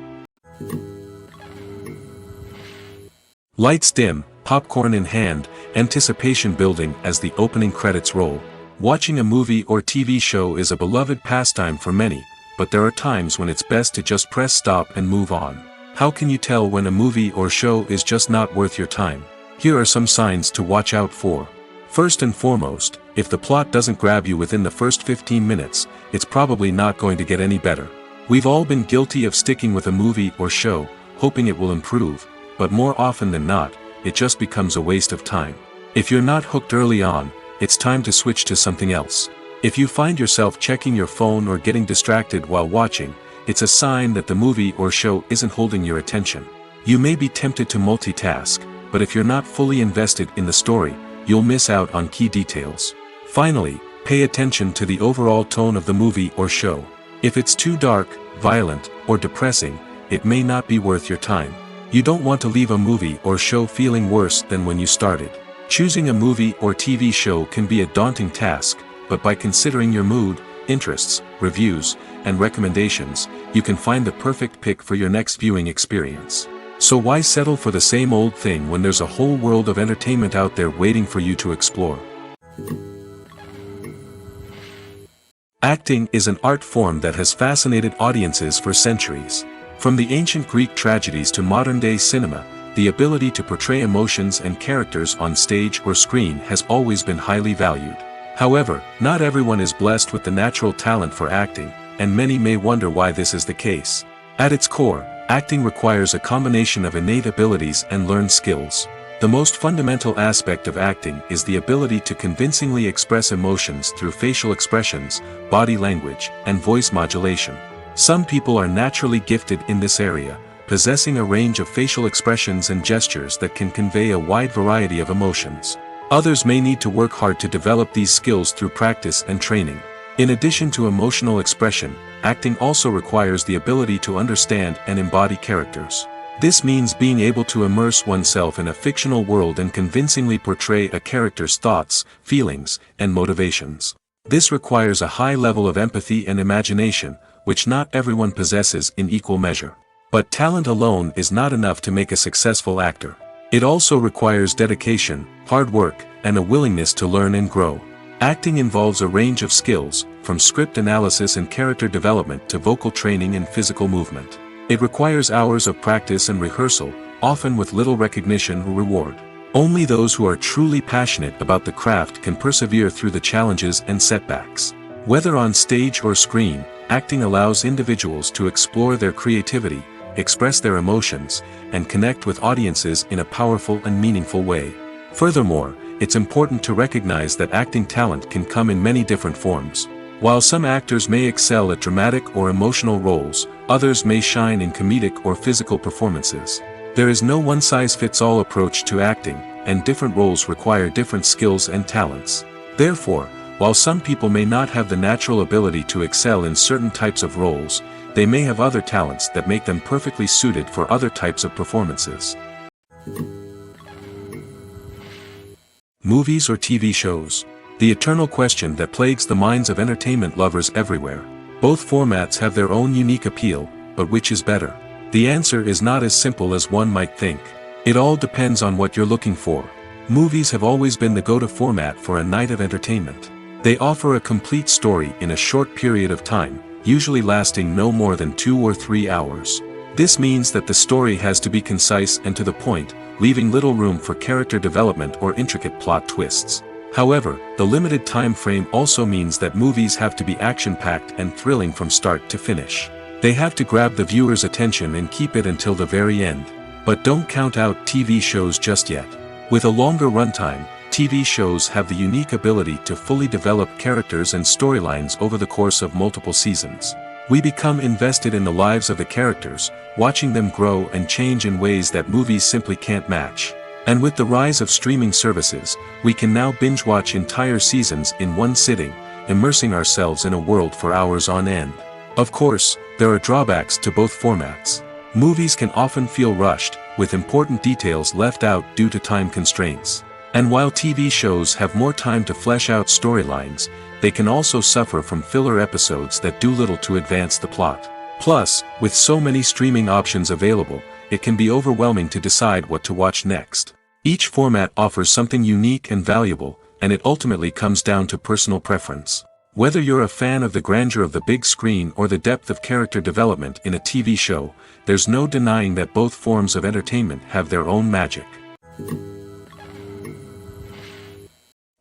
Speaker 1: Lights dim, popcorn in hand, anticipation building as the opening credits roll. Watching a movie or TV show is a beloved pastime for many, but there are times when it's best to just press stop and move on. How can you tell when a movie or show is just not worth your time? Here are some signs to watch out for. First and foremost, if the plot doesn't grab you within the first 15 minutes, it's probably not going to get any better. We've all been guilty of sticking with a movie or show, hoping it will improve, but more often than not, it just becomes a waste of time. If you're not hooked early on, it's time to switch to something else. If you find yourself checking your phone or getting distracted while watching, it's a sign that the movie or show isn't holding your attention. You may be tempted to multitask, but if you're not fully invested in the story, you'll miss out on key details. Finally, pay attention to the overall tone of the movie or show. If it's too dark, violent, or depressing, it may not be worth your time. You don't want to leave a movie or show feeling worse than when you started. Choosing a movie or TV show can be a daunting task, but by considering your mood, interests, reviews, and recommendations, you can find the perfect pick for your next viewing experience. So why settle for the same old thing when there's a whole world of entertainment out there waiting for you to explore? Acting is an art form that has fascinated audiences for centuries. From the ancient Greek tragedies to modern-day cinema, the ability to portray emotions and characters on stage or screen has always been highly valued. However, not everyone is blessed with the natural talent for acting, and many may wonder why this is the case. At its core, acting requires a combination of innate abilities and learned skills. The most fundamental aspect of acting is the ability to convincingly express emotions through facial expressions, body language, and voice modulation. Some people are naturally gifted in this area, possessing a range of facial expressions and gestures that can convey a wide variety of emotions. Others may need to work hard to develop these skills through practice and training. In addition to emotional expression, acting also requires the ability to understand and embody characters. This means being able to immerse oneself in a fictional world and convincingly portray a character's thoughts, feelings, and motivations. This requires a high level of empathy and imagination, which not everyone possesses in equal measure. But talent alone is not enough to make a successful actor. It also requires dedication, hard work, and a willingness to learn and grow. Acting involves a range of skills, from script analysis and character development to vocal training and physical movement. It requires hours of practice and rehearsal, often with little recognition or reward. Only those who are truly passionate about the craft can persevere through the challenges and setbacks. Whether on stage or screen, acting allows individuals to explore their creativity, express their emotions, and connect with audiences in a powerful and meaningful way. Furthermore, it's important to recognize that acting talent can come in many different forms. While some actors may excel at dramatic or emotional roles, others may shine in comedic or physical performances. There is no one-size-fits-all approach to acting, and different roles require different skills and talents. Therefore, while some people may not have the natural ability to excel in certain types of roles, they may have other talents that make them perfectly suited for other types of performances. Movies or TV shows? The eternal question that plagues the minds of entertainment lovers everywhere. Both formats have their own unique appeal, but which is better? The answer is not as simple as one might think. It all depends on what you're looking for. Movies have always been the go-to format for a night of entertainment. They offer a complete story in a short period of time, usually lasting no more than 2 or 3 hours. This means that the story has to be concise and to the point, leaving little room for character development or intricate plot twists. However, the limited time frame also means that movies have to be action-packed and thrilling from start to finish. They have to grab the viewer's attention and keep it until the very end. But don't count out TV shows just yet. With a longer runtime, TV shows have the unique ability to fully develop characters and storylines over the course of multiple seasons. We become invested in the lives of the characters, watching them grow and change in ways that movies simply can't match. And with the rise of streaming services, we can now binge-watch entire seasons in one sitting, immersing ourselves in a world for hours on end. Of course, there are drawbacks to both formats. Movies can often feel rushed, with important details left out due to time constraints. And while TV shows have more time to flesh out storylines, they can also suffer from filler episodes that do little to advance the plot. Plus, with so many streaming options available, it can be overwhelming to decide what to watch next. Each format offers something unique and valuable, and it ultimately comes down to personal preference. Whether you're a fan of the grandeur of the big screen or the depth of character development in a TV show, there's no denying that both forms of entertainment have their own magic.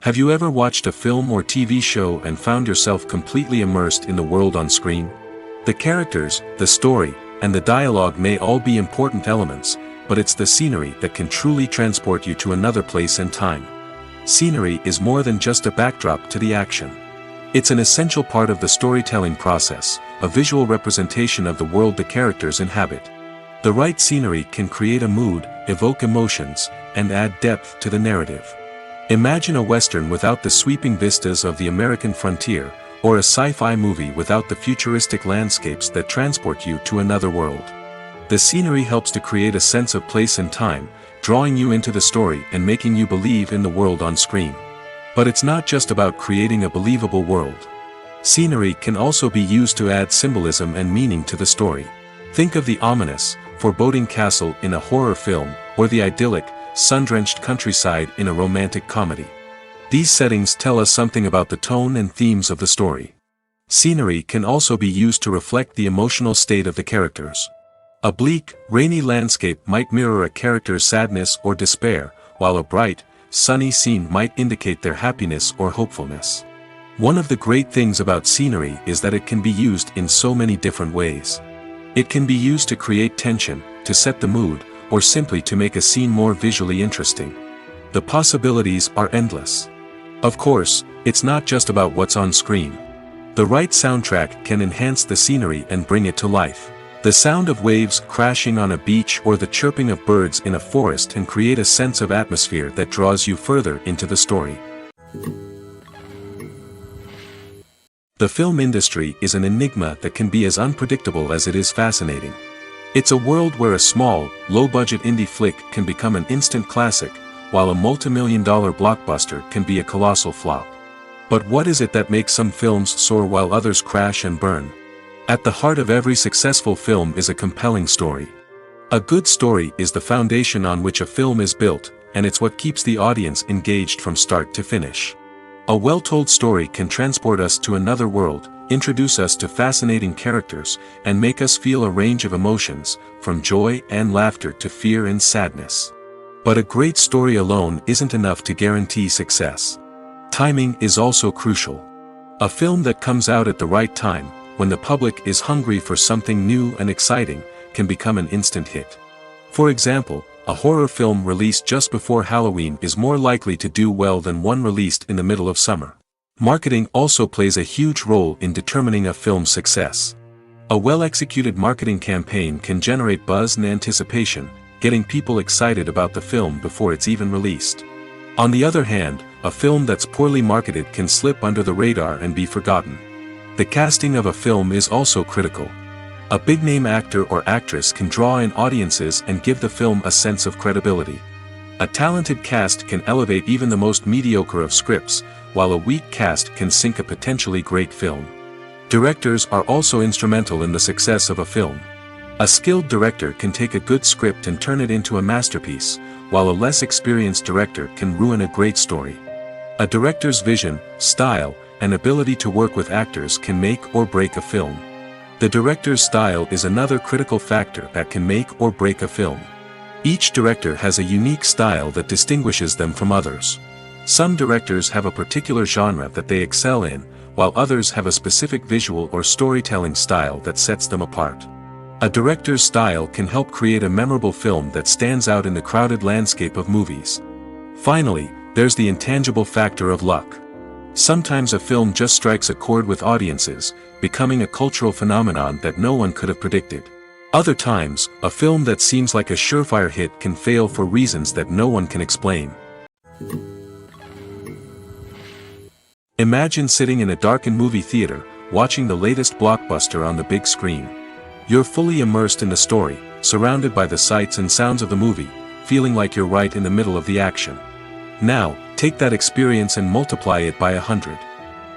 Speaker 1: Have you ever watched a film or TV show and found yourself completely immersed in the world on screen? The characters, the story, and the dialogue may all be important elements, but it's the scenery that can truly transport you to another place and time. Scenery is more than just a backdrop to the action. It's an essential part of the storytelling process, a visual representation of the world the characters inhabit. The right scenery can create a mood, evoke emotions, and add depth to the narrative. Imagine a western without the sweeping vistas of the American frontier, or a sci-fi movie without the futuristic landscapes that transport you to another world. The scenery helps to create a sense of place and time, drawing you into the story and making you believe in the world on screen. But it's not just about creating a believable world. Scenery can also be used to add symbolism and meaning to the story. Think of the ominous, foreboding castle in a horror film, or the idyllic, sun-drenched countryside in a romantic comedy. These settings tell us something about the tone and themes of the story. Scenery can also be used to reflect the emotional state of the characters. A bleak, rainy landscape might mirror a character's sadness or despair, while a bright, sunny scene might indicate their happiness or hopefulness. One of the great things about scenery is that it can be used in so many different ways. It can be used to create tension, to set the mood, or simply to make a scene more visually interesting. The possibilities are endless. Of course, it's not just about what's on screen. The right soundtrack can enhance the scenery and bring it to life. The sound of waves crashing on a beach or the chirping of birds in a forest can create a sense of atmosphere that draws you further into the story. The film industry is an enigma that can be as unpredictable as it is fascinating. It's a world where a small, low-budget indie flick can become an instant classic, while a multi-million-dollar blockbuster can be a colossal flop. But what is it that makes some films soar while others crash and burn? At the heart of every successful film is a compelling story. A good story is the foundation on which a film is built, and it's what keeps the audience engaged from start to finish. A well-told story can transport us to another world, introduce us to fascinating characters, and make us feel a range of emotions, from joy and laughter to fear and sadness. But a great story alone isn't enough to guarantee success. Timing is also crucial. A film that comes out at the right time, when the public is hungry for something new and exciting, can become an instant hit. For example, a horror film released just before Halloween is more likely to do well than one released in the middle of summer. Marketing also plays a huge role in determining a film's success. A well-executed marketing campaign can generate buzz and anticipation, getting people excited about the film before it's even released. On the other hand, a film that's poorly marketed can slip under the radar and be forgotten. The casting of a film is also critical. A big-name actor or actress can draw in audiences and give the film a sense of credibility. A talented cast can elevate even the most mediocre of scripts, while a weak cast can sink a potentially great film. Directors are also instrumental in the success of a film. A skilled director can take a good script and turn it into a masterpiece, while a less experienced director can ruin a great story. A director's vision, style, and ability to work with actors can make or break a film. The director's style is another critical factor that can make or break a film. Each director has a unique style that distinguishes them from others. Some directors have a particular genre that they excel in, while others have a specific visual or storytelling style that sets them apart. A director's style can help create a memorable film that stands out in the crowded landscape of movies. Finally, there's the intangible factor of luck. Sometimes a film just strikes a chord with audiences, becoming a cultural phenomenon that no one could have predicted. Other times, a film that seems like a surefire hit can fail for reasons that no one can explain. Imagine sitting in a darkened movie theater, watching the latest blockbuster on the big screen. You're fully immersed in the story, surrounded by the sights and sounds of the movie, feeling like you're right in the middle of the action. Now, take that experience and multiply it by 100.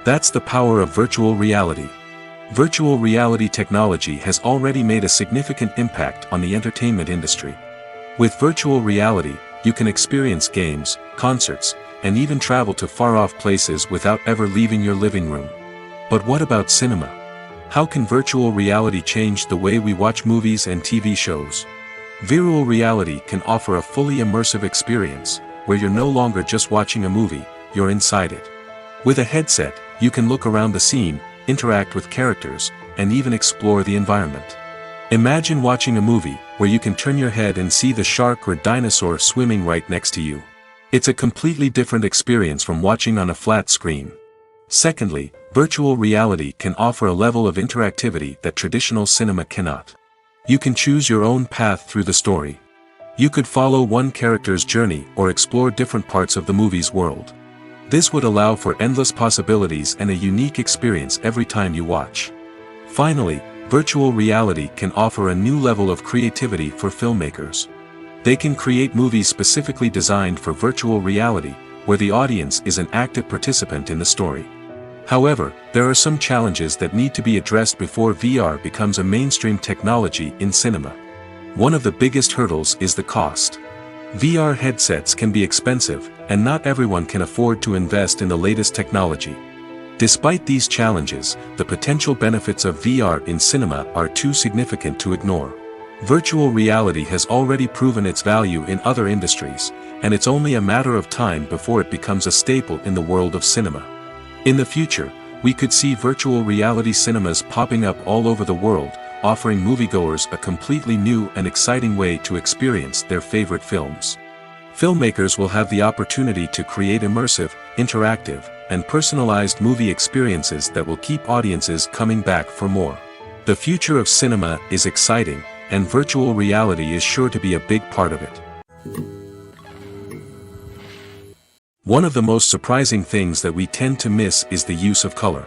Speaker 1: That's the power of virtual reality. Virtual reality technology has already made a significant impact on the entertainment industry. With virtual reality, you can experience games, concerts, and even travel to far-off places without ever leaving your living room. But what about cinema? How can virtual reality change the way we watch movies and TV shows? Virtual reality can offer a fully immersive experience, where you're no longer just watching a movie, you're inside it. With a headset, you can look around the scene, interact with characters, and even explore the environment. Imagine watching a movie where you can turn your head and see the shark or dinosaur swimming right next to you. It's a completely different experience from watching on a flat screen. Secondly, virtual reality can offer a level of interactivity that traditional cinema cannot. You can choose your own path through the story. You could follow one character's journey or explore different parts of the movie's world. This would allow for endless possibilities and a unique experience every time you watch. Finally, virtual reality can offer a new level of creativity for filmmakers. They can create movies specifically designed for virtual reality, where the audience is an active participant in the story. However, there are some challenges that need to be addressed before VR becomes a mainstream technology in cinema. One of the biggest hurdles is the cost. VR headsets can be expensive, and not everyone can afford to invest in the latest technology. Despite these challenges, the potential benefits of VR in cinema are too significant to ignore. Virtual reality has already proven its value in other industries, and it's only a matter of time before it becomes a staple in the world of cinema. In the future, we could see virtual reality cinemas popping up all over the world, offering moviegoers a completely new and exciting way to experience their favorite films. Filmmakers will have the opportunity to create immersive, interactive, and personalized movie experiences that will keep audiences coming back for more. The future of cinema is exciting, and virtual reality is sure to be a big part of it. One of the most surprising things that we tend to miss is the use of color.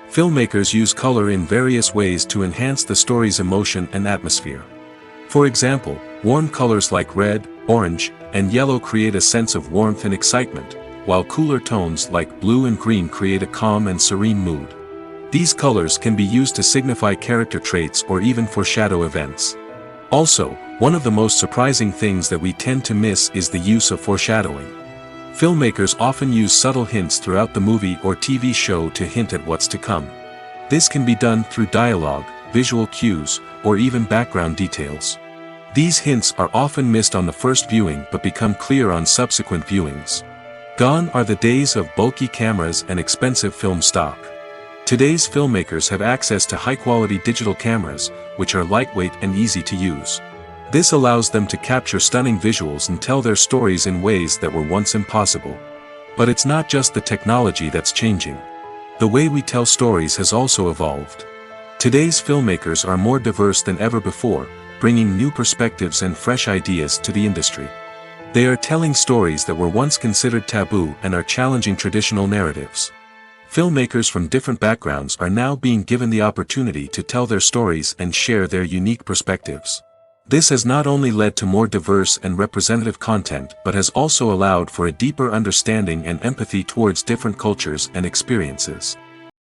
Speaker 1: Filmmakers use color in various ways to enhance the story's emotion and atmosphere. For example, warm colors like red, orange, and yellow create a sense of warmth and excitement, while cooler tones like blue and green create a calm and serene mood. These colors can be used to signify character traits or even foreshadow events. Also, one of the most surprising things that we tend to miss is the use of foreshadowing. Filmmakers often use subtle hints throughout the movie or TV show to hint at what's to come. This can be done through dialogue, visual cues, or even background details. These hints are often missed on the first viewing but become clear on subsequent viewings. Gone are the days of bulky cameras and expensive film stock. Today's filmmakers have access to high-quality digital cameras, which are lightweight and easy to use. This allows them to capture stunning visuals and tell their stories in ways that were once impossible. But it's not just the technology that's changing. The way we tell stories has also evolved. Today's filmmakers are more diverse than ever before, bringing new perspectives and fresh ideas to the industry. They are telling stories that were once considered taboo and are challenging traditional narratives. Filmmakers from different backgrounds are now being given the opportunity to tell their stories and share their unique perspectives. This has not only led to more diverse and representative content but has also allowed for a deeper understanding and empathy towards different cultures and experiences.